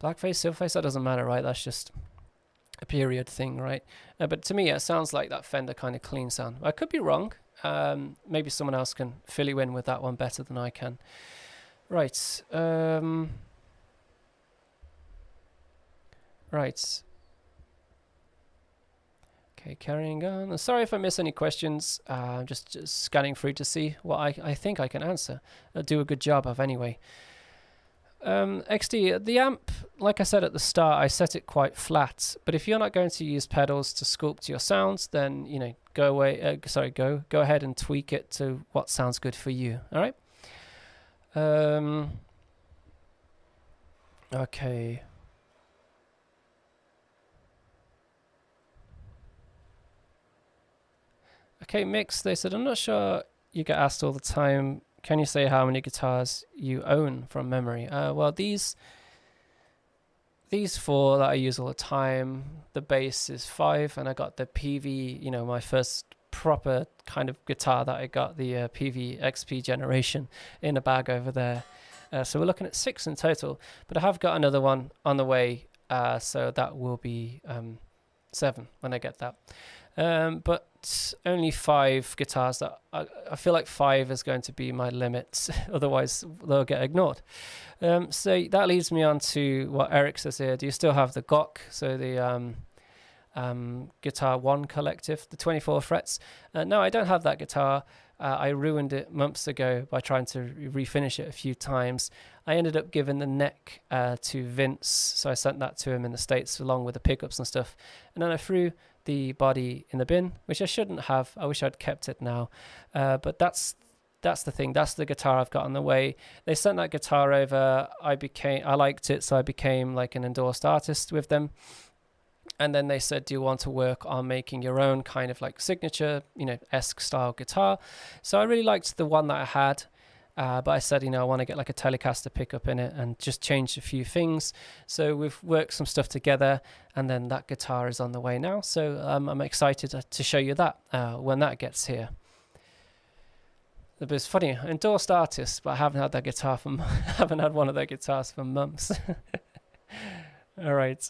silverface, that doesn't matter, right? That's just a period thing, right? But to me, it sounds like that Fender kind of clean sound. I could be wrong. Maybe someone else can fill you in with that one better than I can. Right. Right. Okay, carrying on. Sorry if I miss any questions. I'm just scanning through to see what I think I can answer. I'll do a good job of anyway. XD, the amp, like I said at the start, I set it quite flat. But if you're not going to use pedals to sculpt your sounds, then go ahead and tweak it to what sounds good for you. All right. Okay. Okay, Mix, they said, I'm not sure you get asked all the time, can you say how many guitars you own from memory? Well, these 4 that I use all the time, the bass is 5, and I got the PV, my first proper kind of guitar that I got, the PV XP generation in a bag over there. So we're looking at 6 in total, but I have got another one on the way, so that will be 7 when I get that. But only 5 guitars. That I feel like 5 is going to be my limit. Otherwise, they'll get ignored. So that leads me on to what Eric says here. Do you still have the GOC? So the Guitar One Collective, the 24 frets. No, I don't have that guitar. I ruined it months ago by trying to refinish it a few times. I ended up giving the neck to Vince, so I sent that to him in the States along with the pickups and stuff. And then I threw the body in the bin, which I shouldn't have. I wish I'd kept it now. But that's that's the thing. That's the guitar I've got on the way. They sent that guitar over. I liked it, so I became like an endorsed artist with them. And then they said, do you want to work on making your own kind of like signature, esque style guitar? So I really liked the one that I had. But I said, I want to get like a Telecaster pickup in it and just change a few things. So we've worked some stuff together, and then that guitar is on the way now. So I'm excited to show you that when that gets here. But it's funny, endorsed artist, but I haven't had that guitar haven't had one of their guitars for months. All right.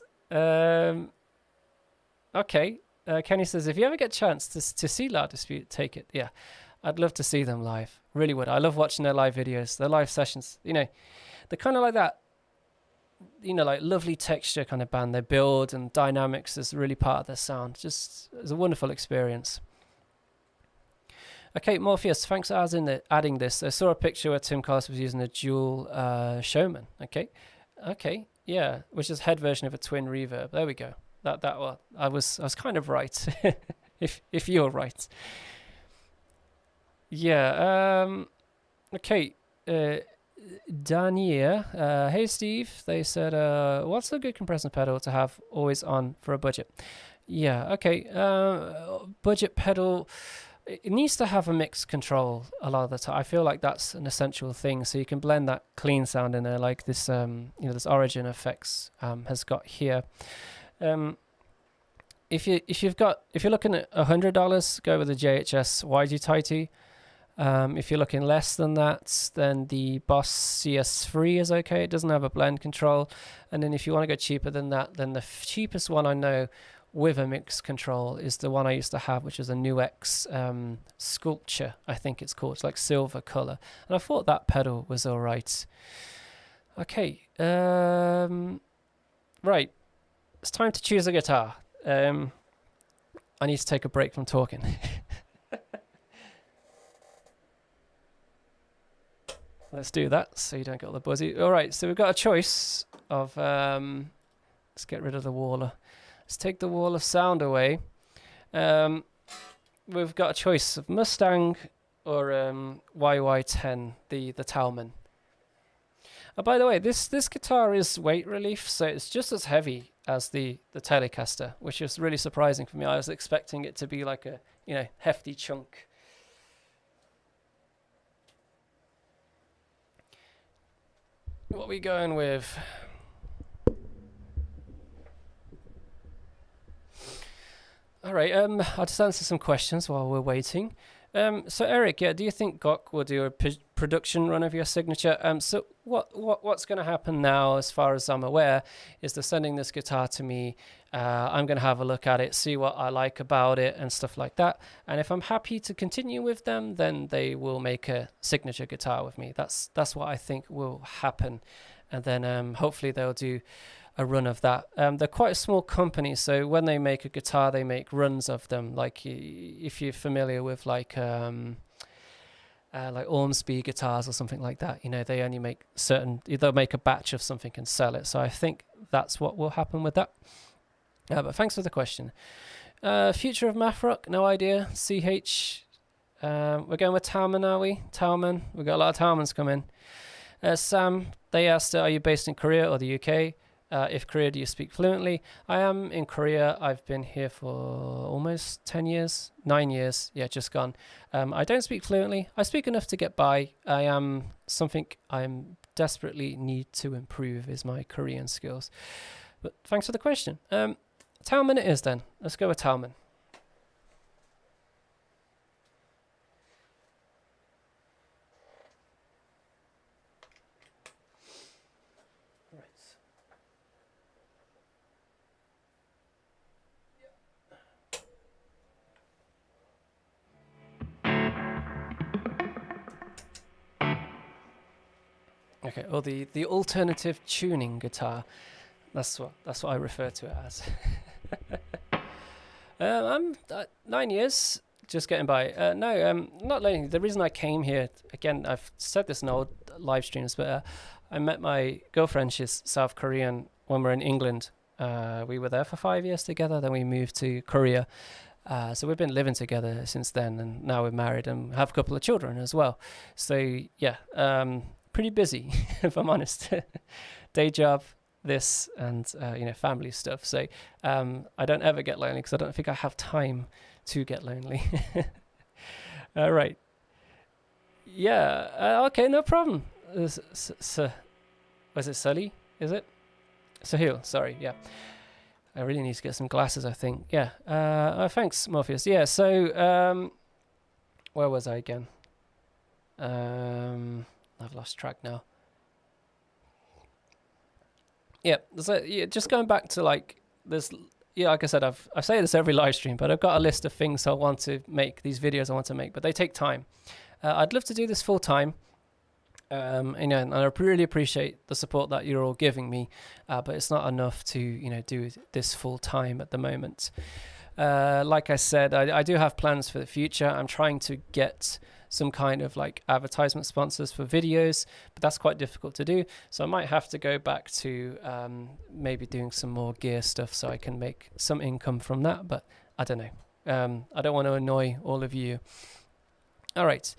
Okay. Kenny says, if you ever get a chance to see La Dispute, take it. Yeah. I'd love to see them live. Really would. I love watching their live videos, their live sessions. They're kind of like that, like lovely texture kind of band. They build, and dynamics is really part of their sound. Just, it's a wonderful experience. Okay, Morpheus, thanks for adding this. I saw a picture where Tim Carlos was using a dual Showman. Okay, yeah, which is head version of a twin reverb. There we go. That one. I was kind of right, if you're right. Yeah. Okay. Dania. Hey Steve. They said, what's a good compressor pedal to have always on for a budget? Yeah. Okay. Budget pedal. It needs to have a mix control a lot of the time. I feel like that's an essential thing, so you can blend that clean sound in there, like this. This Origin Effects has got here. If you're looking at $100, go with the JHS YG-Tighty. If you're looking less than that, then the Boss CS3 is okay. It doesn't have a blend control. And then if you want to go cheaper than that, then the cheapest one I know with a mix control is the one I used to have, which is a Nuex Sculpture, I think it's called. It's like silver color. And I thought that pedal was all right. Okay. Right. It's time to choose a guitar. I need to take a break from talking. Let's do that so you don't get all the buzzy. All right, so we've got a choice of, let's get rid of the Waller. Let's take the Waller sound away. We've got a choice of Mustang or YY10, the Talman. By the way, this guitar is weight relief, so it's just as heavy as the Telecaster, which is really surprising for me. I was expecting it to be like a hefty chunk. What are we going with? All right, I'll just answer some questions while we're waiting. So Eric, do you think GOC will do a production run of your signature? So what's going to happen now, as far as I'm aware, is they're sending this guitar to me. I'm going to have a look at it, see what I like about it and stuff like that. And if I'm happy to continue with them, then they will make a signature guitar with me. That's what I think will happen. And then hopefully they'll do a run of that. They're quite a small company, so when they make a guitar, they make runs of them. Like if you're familiar with like Ormsby guitars or something like that, they only make they'll make a batch of something and sell it. So I think that's what will happen with that. But thanks for the question. Future of math rock, no idea. CH. We're going with Talman, are we? Talman. We've got a lot of Talmans coming. Sam, they asked, are you based in Korea or the UK? If Korea, do you speak fluently? I am in Korea. I've been here for almost 9 years. Yeah, just gone. I don't speak fluently. I speak enough to get by. Something I'm desperately need to improve is my Korean skills. But thanks for the question. Talman it is then. Let's go with Talman. Okay, or the alternative tuning guitar. That's what I refer to it as. I'm 9 years, just getting by. Not learning. The reason I came here, again, I've said this in old live streams, but I met my girlfriend. She's South Korean when we were in England. We were there for 5 years together. Then we moved to Korea. So we've been living together since then, and now we're married and have a couple of children as well. So yeah, pretty busy if I'm honest. Day job, this, and family stuff. So I don't ever get lonely because I don't think I have time to get lonely. All right. Yeah. Okay. No problem. Was it Sully? Is it? Sahil. Sorry. Yeah. I really need to get some glasses, I think. Yeah. Thanks, Morpheus. Yeah. So where was I again? I've lost track now. Yeah. So just going back to like this. Yeah, like I said, I say this every live stream, but I've got a list of things I want to make, these videos I want to make, but they take time. I'd love to do this full time, and I really appreciate the support that you're all giving me, but it's not enough to do this full time at the moment. Like I said, I do have plans for the future. I'm trying to get some kind of like advertisement sponsors for videos, but that's quite difficult to do. So I might have to go back to maybe doing some more gear stuff so I can make some income from that, but I don't know. I don't want to annoy all of you. All right.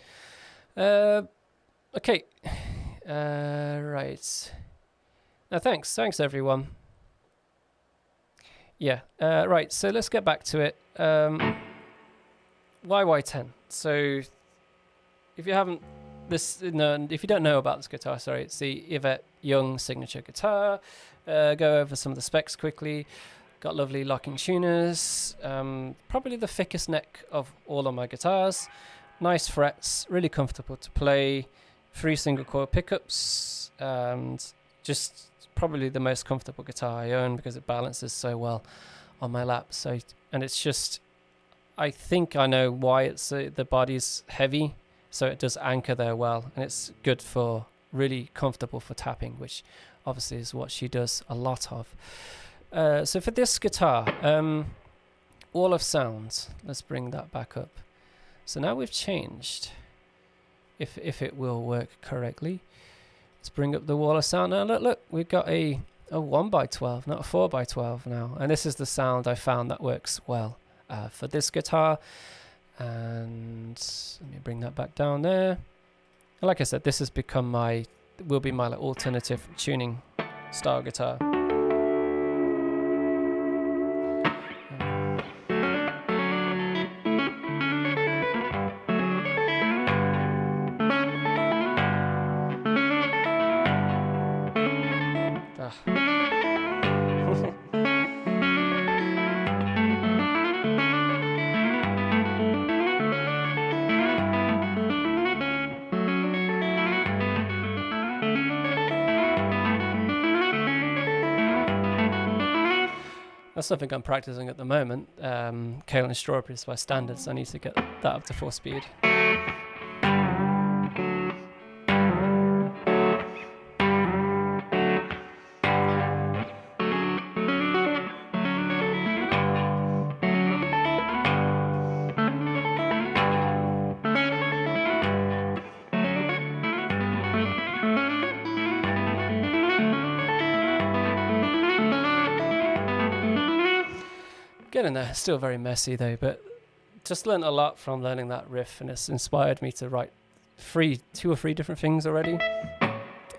Okay. Right. Now, thanks everyone. Yeah. Right. So let's get back to it. YY10. So if you don't know about this guitar, sorry, it's the Yvette Young signature guitar. Go over some of the specs quickly. Got lovely locking tuners. Probably the thickest neck of all of my guitars. Nice frets, really comfortable to play. 3 single coil pickups, and just probably the most comfortable guitar I own because it balances so well on my lap. So, and it's just, I think I know why it's the body's heavy, so it does anchor there well, and it's good for really comfortable for tapping, which obviously is what she does a lot of. So for this guitar, Wall of Sound, let's bring that back up. So now we've changed, if it will work correctly. Let's bring up the Wall of Sound. Now look, we've got a 1x12, not a 4x12 now. And this is the sound I found that works well for this guitar. And let me bring that back down there. Like I said, this has become will be my alternative tuning style guitar. That's something I'm practicing at the moment. Kale and Strawberries by standards. I need to get that up to 4 speed. Getting there, still very messy though, but just learned a lot from learning that riff, and it's inspired me to write 2 or 3 different things already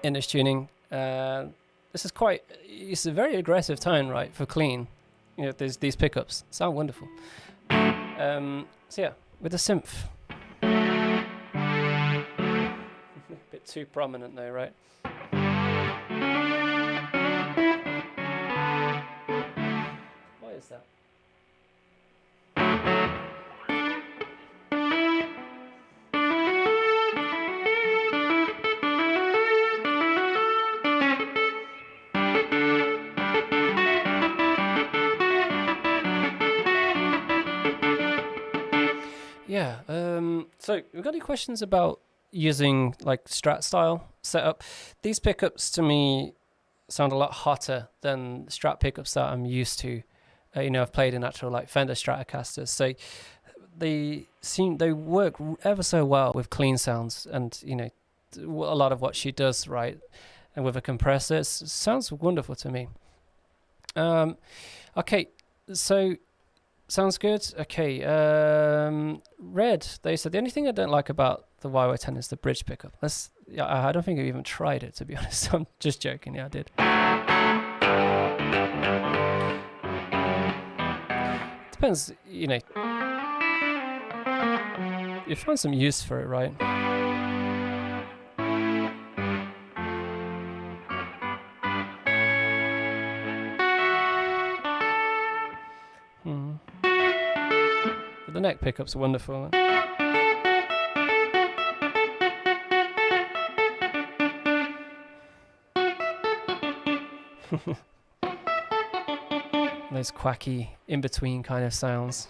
in this tuning. It's a very aggressive tone, right, for clean. There's these pickups sound wonderful. So yeah, with the synth. A bit too prominent though, right? Why is that? Yeah, so we've got any questions about using like Strat style setup? These pickups to me sound a lot hotter than Strat pickups that I'm used to. I've played in actual like Fender Stratocasters, so they work ever so well with clean sounds, and a lot of what she does, right, and with a compressor, it sounds wonderful to me. Okay, so Sounds good. Okay. Red, they said the only thing I don't like about the YY10 is the bridge pickup. Yeah, I don't think I've even tried it, to be honest. I'm just joking. Yeah, I did. Depends, you know. You find some use for it, right? But the neck pickup's wonderful. Those quacky in-between kind of sounds.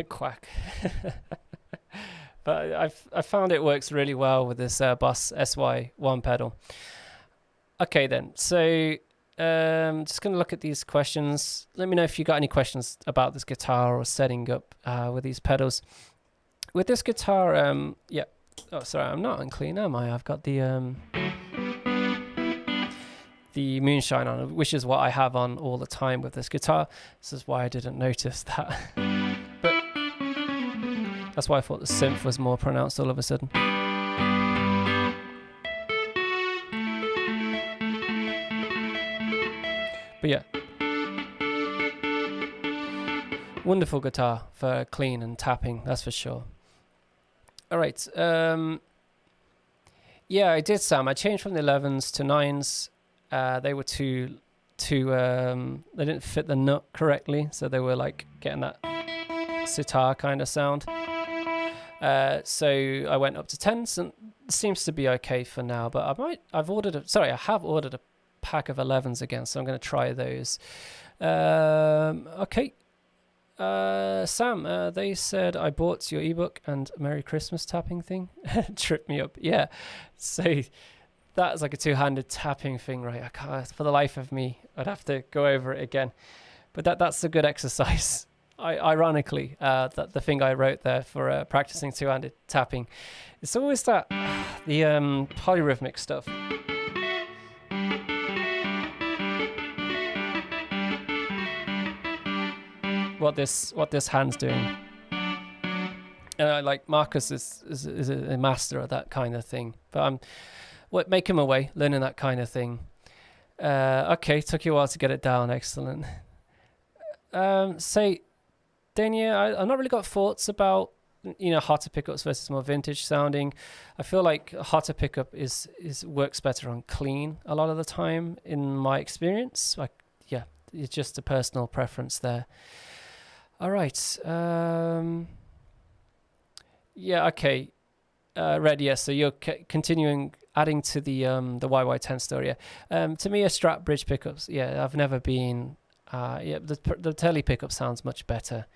Quack. But I found it works really well with this Boss SY1 pedal. Okay then, so just going to look at these questions. Let me know if you got any questions about this guitar or setting up with these pedals. With this guitar, yeah. Oh, sorry, I'm not unclean, am I? I've got the Moonshine on, which is what I have on all the time with this guitar. This is why I didn't notice that. But that's why I thought the synth was more pronounced all of a sudden. But yeah, wonderful guitar for clean and tapping, that's for sure. All right, yeah, I did some. I changed from the 11s to 9s. They were too they didn't fit the nut correctly, so they were like getting that sitar kind of sound. So I went up to 10s, and it seems to be okay for now. But I have ordered a pack of 11s again, so I'm going to try those. Okay. Sam, they said I bought your ebook and Merry Christmas tapping thing. Tripped me up. Yeah. So that's like a two-handed tapping thing, right? I can't, for the life of me, I'd have to go over it again. But that's a good exercise. Ironically, that the thing I wrote there for practicing two-handed tapping, it's always that the polyrhythmic stuff. What this hand's doing, and like Marcus is a master of that kind of thing. But I'm making my way learning that kind of thing. Okay, took you a while to get it down. Excellent. Say, Dania, I've not really got thoughts about hotter pickups versus more vintage sounding. I feel like a hotter pickup is works better on clean a lot of the time in my experience. Like, yeah, it's just a personal preference there. All right. Yeah. Okay. Red. Yes. So you're continuing adding to the YY10 story. Yeah. To me, a Strat bridge pickups. Yeah. I've never been. Yeah. The Telly pickup sounds much better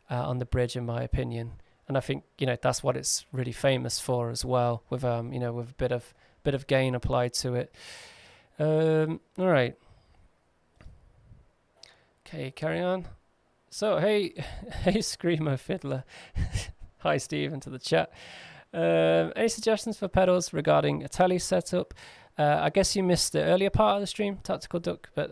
on the bridge, in my opinion. And I think that's what it's really famous for as well. With with a bit of gain applied to it. All right. Okay. Carry on. So, hey, Screamo Fiddler. Hi, Steve, into the chat. Any suggestions for pedals regarding a Telly setup? I guess you missed the earlier part of the stream, Tactical Duck, but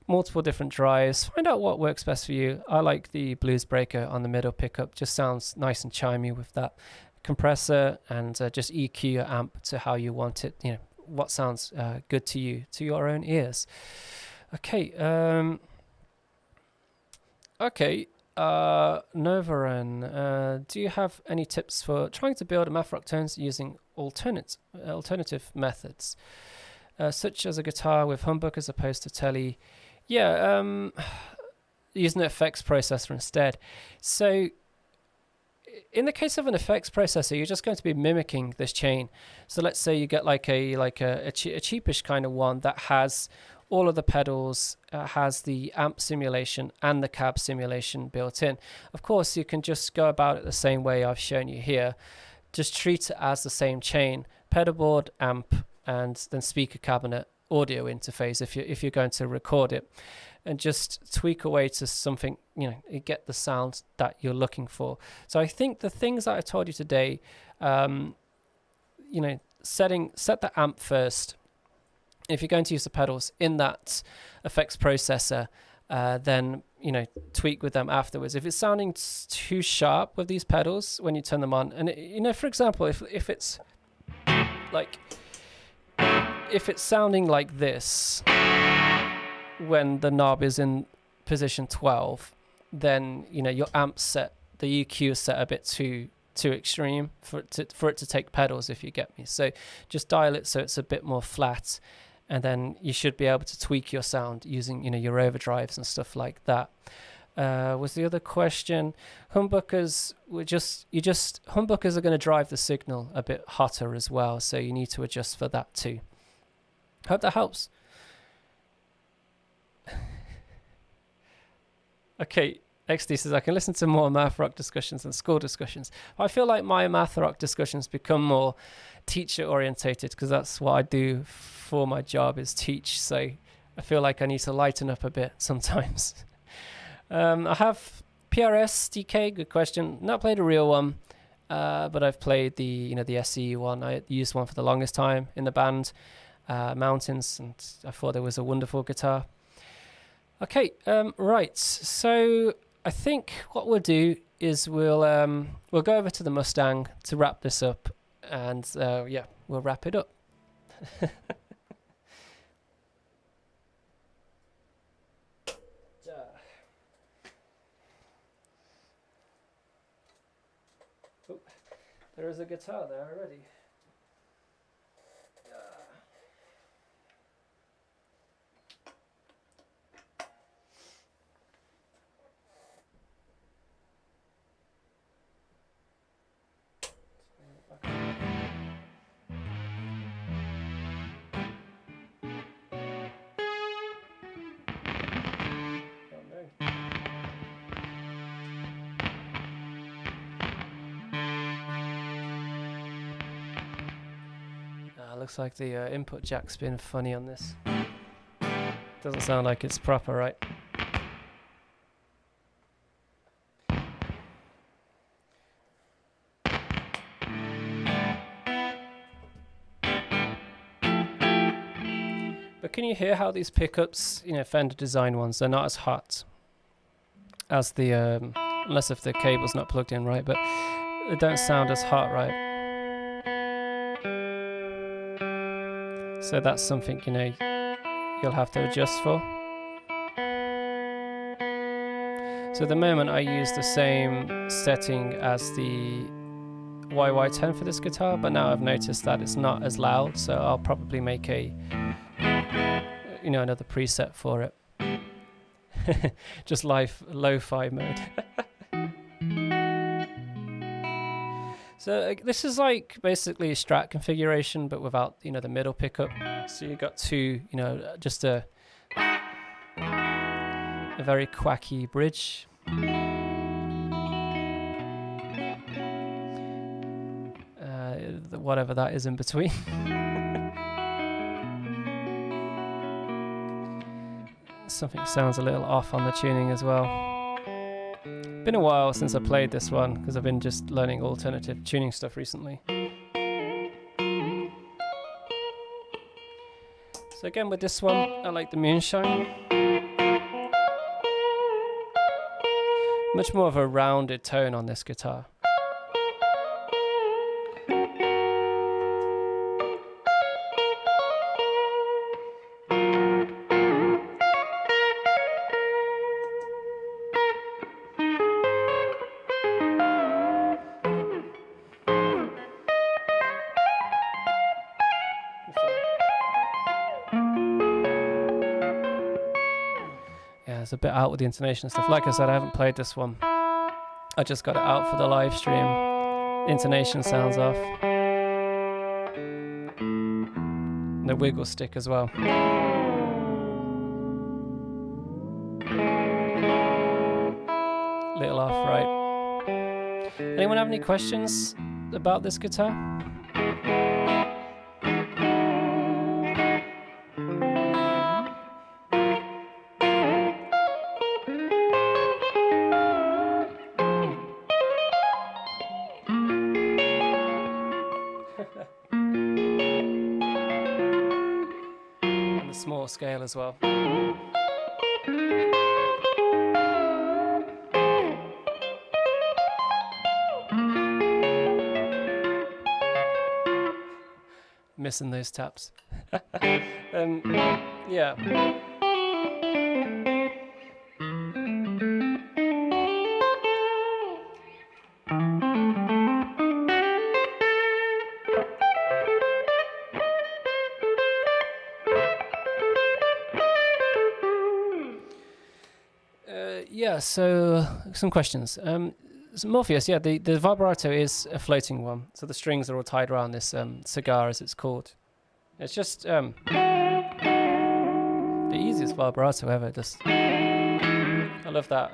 multiple different drives. Find out what works best for you. I like the Blues Breaker on the middle pickup. Just sounds nice and chimey with that compressor, and just EQ your amp to how you want it. What sounds good to you, to your own ears. Okay. Okay, Novaran, do you have any tips for trying to build math rock tones using alternative methods, such as a guitar with humbuck as opposed to Telly? Yeah, using an effects processor instead. So in the case of an effects processor, you're just going to be mimicking this chain. So let's say you get like a cheapish kind of one that has all of the pedals has the amp simulation and the cab simulation built in. Of course, you can just go about it the same way I've shown you here. Just treat it as the same chain: pedal board, amp, and then speaker cabinet, audio interface if you're going to record it, and just tweak away to something, you get the sound that you're looking for. So I think the things that I told you today, set the amp first. If you're going to use the pedals in that effects processor, then tweak with them afterwards. If it's sounding too sharp with these pedals when you turn them on, and for example, if it's like, if it's sounding like this when the knob is in position 12, then your amp set, the EQ is set a bit too extreme for it to take pedals, if you get me. So just dial it so it's a bit more flat, and then you should be able to tweak your sound using your overdrives and stuff like that. Was the other question humbuckers? Humbuckers are going to drive the signal a bit hotter as well, so you need to adjust for that too. Hope that helps. Okay, XD says I can listen to more math rock discussions than school discussions. I feel like my math rock discussions become more teacher orientated, because that's what I do for my job, is teach. So I feel like I need to lighten up a bit sometimes. I have PRS DK, good question. Not played a real one, but I've played the the SE one. I used one for the longest time in the band, Mountains, and I thought it was a wonderful guitar. Okay, right. So I think what we'll do is we'll go over to the Mustang to wrap this up, and we'll wrap it up. Oh, there is a guitar there already. Looks like the input jack's been funny on this. Doesn't sound like it's proper, right? But can you hear how these pickups, Fender design ones, they're not as hot as the, unless if the cable's not plugged in right, but they don't sound as hot, right? So that's something, you'll have to adjust for. So at the moment I use the same setting as the YY10 for this guitar, but now I've noticed that it's not as loud, so I'll probably make another preset for it. Just lo-fi mode. So this is like basically a Strat configuration, but without the middle pickup. So you've got two, just a very quacky bridge. Whatever that is in between. Something sounds a little off on the tuning as well. Been a while since I played this one, because I've been just learning alternative tuning stuff recently. So again with this one, I like the moonshine. Much more of a rounded tone on this guitar. It's a bit out with the intonation and stuff. Like I said, I haven't played this one. I just got it out for the live stream. Intonation sounds off. The wiggle stick as well. right. Anyone have any questions about this guitar? And the small scale as well. Missing those taps. Yeah. Yeah, so some questions. So Morpheus, yeah, the vibrato is a floating one. So the strings are all tied around this cigar, as it's called. It's just the easiest vibrato ever. Just, I love that.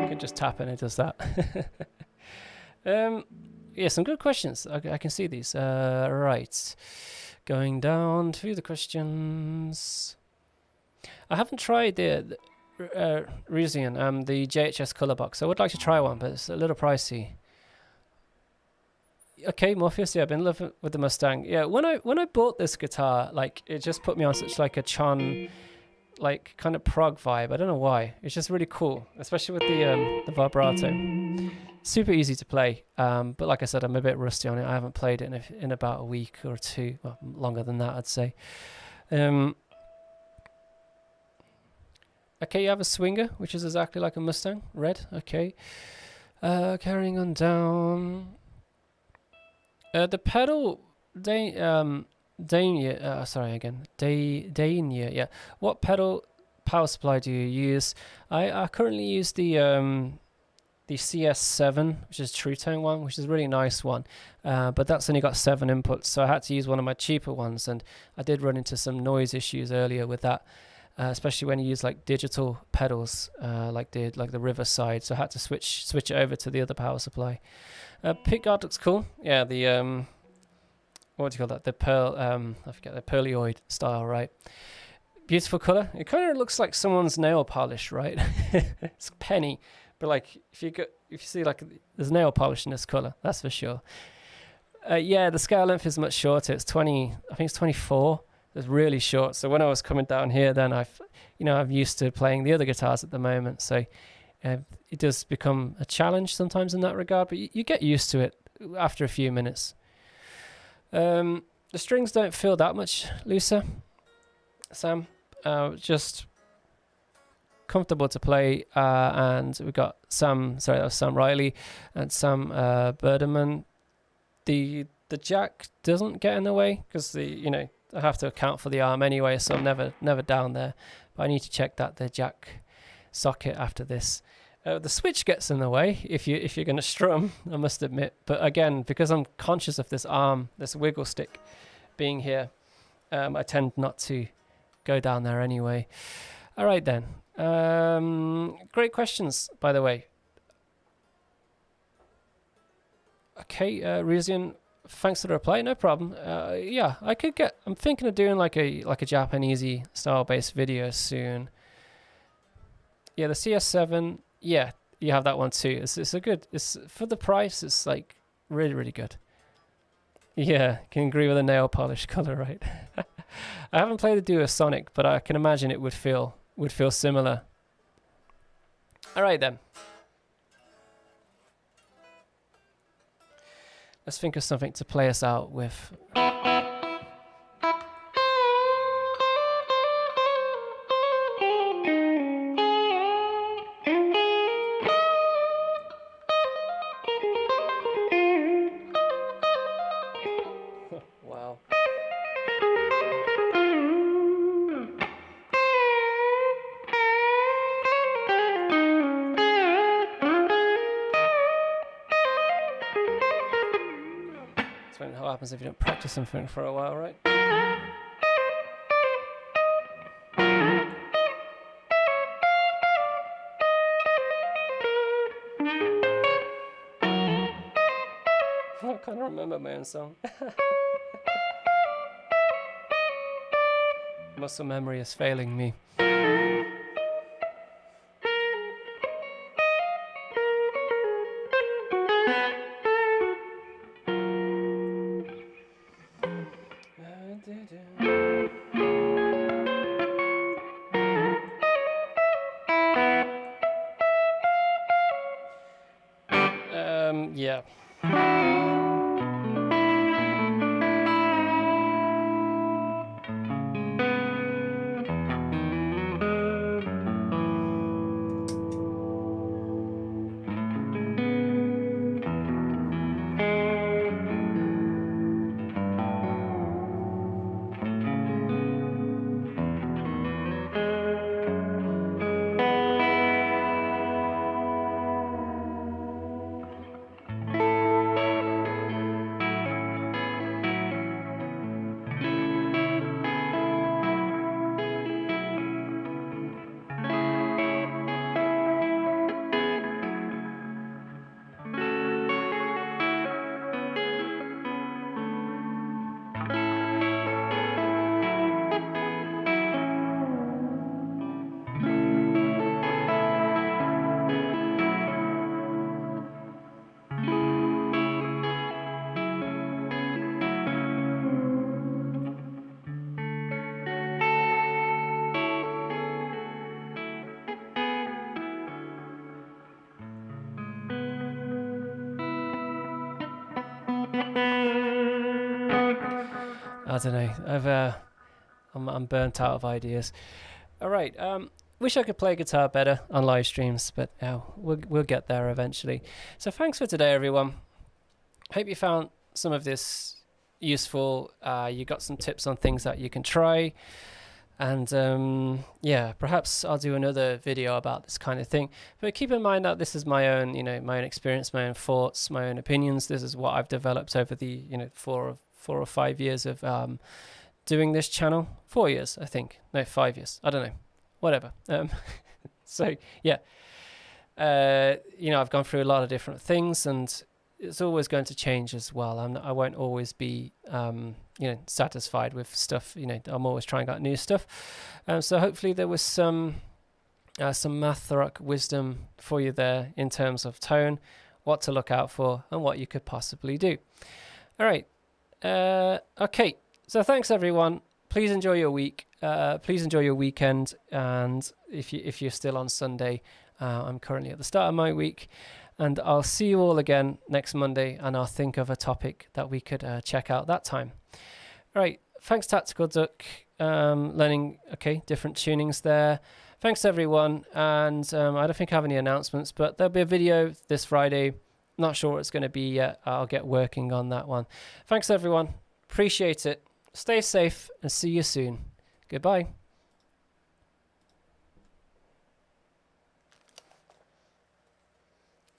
You can just tap and it does that. Yeah, some good questions. I can see these. Right. Going down to the questions. I haven't tried the Rizian, the JHS color box. I would like to try one, but it's a little pricey. Okay, Morpheus, yeah, I've been loving with the Mustang. Yeah, when I bought this guitar, like, it just put me on such like a Chon, like, kind of prog vibe. I don't know why. It's just really cool, especially with the vibrato. Super easy to play, but like I said, I'm a bit rusty on it. I haven't played it in about a week or two, well, longer than that, I'd say. Okay, you have a Swinger, which is exactly like a Mustang, red. Okay, carrying on down. The pedal, Dania, yeah. What pedal power supply do you use? I currently use the CS7, which is True Tone one, which is a really nice one, but that's only got 7 inputs, so I had to use one of my cheaper ones, and I did run into some noise issues earlier with that, especially when you use like digital pedals, like the Riverside, so I had to switch it over to the other power supply. Pickguard looks cool, yeah, the what do you call that, the pearl, I forget, the pearlioid style, right? Beautiful color. It kind of looks like someone's nail polish, right? It's penny. But like, if you see like, there's nail polish in this color, that's for sure. Yeah, the scale length is much shorter. It's 20, I think it's 24. It's really short. So when I was coming down here, then I'm used to playing the other guitars at the moment. So it does become a challenge sometimes in that regard, but you get used to it after a few minutes. The strings don't feel that much looser, Sam. Just comfortable to play, and we got that was Sam Riley and Sam Berderman. The jack doesn't get in the way because I have to account for the arm anyway, so I'm never down there, but I need to check that the jack socket after this. The switch gets in the way if you're going to strum, I must admit, but again, because I'm conscious of this arm, this wiggle stick being here, I tend not to go down there anyway. All right then. Great questions, by the way. Okay, Rizian, thanks for the reply. No problem. Yeah, I'm thinking of doing like a Japanesey style based video soon. Yeah, the CS7. Yeah, you have that one too. It's a good. It's for the price. It's like really, really good. Yeah, can agree with the nail polish color, right? I haven't played the Duosonic, but I can imagine it would feel similar. All right then. Let's think of something to play us out with. Wow. what happens if you don't practice something for a while, right? I can't remember my own song. Muscle memory is failing me. Yeah. I don't know. I'm burnt out of ideas. All right. Wish I could play guitar better on live streams, but we'll get there eventually. So thanks for today, everyone. Hope you found some of this useful. You got some tips on things that you can try, and yeah, perhaps I'll do another video about this kind of thing. But keep in mind that this is my own, my own experience, my own thoughts, my own opinions. This is what I've developed over the 4 or 5 years of doing this channel. 4 years, I think. No, 5 years. I don't know. Whatever. So yeah, I've gone through a lot of different things, and it's always going to change as well. I won't always be satisfied with stuff. I'm always trying out new stuff. So hopefully there was some math rock wisdom for you there in terms of tone, what to look out for, and what you could possibly do. All right. Okay. So thanks everyone. Please enjoy your week. Please enjoy your weekend. And if you're still on Sunday, I'm currently at the start of my week. And I'll see you all again next Monday, and I'll think of a topic that we could check out that time. All right. Thanks, Tactical Duck. Learning, different tunings there. Thanks, everyone. And I don't think I have any announcements, but there'll be a video this Friday. Not sure what it's going to be yet. I'll get working on that one. Thanks, everyone. Appreciate it. Stay safe and see you soon. Goodbye.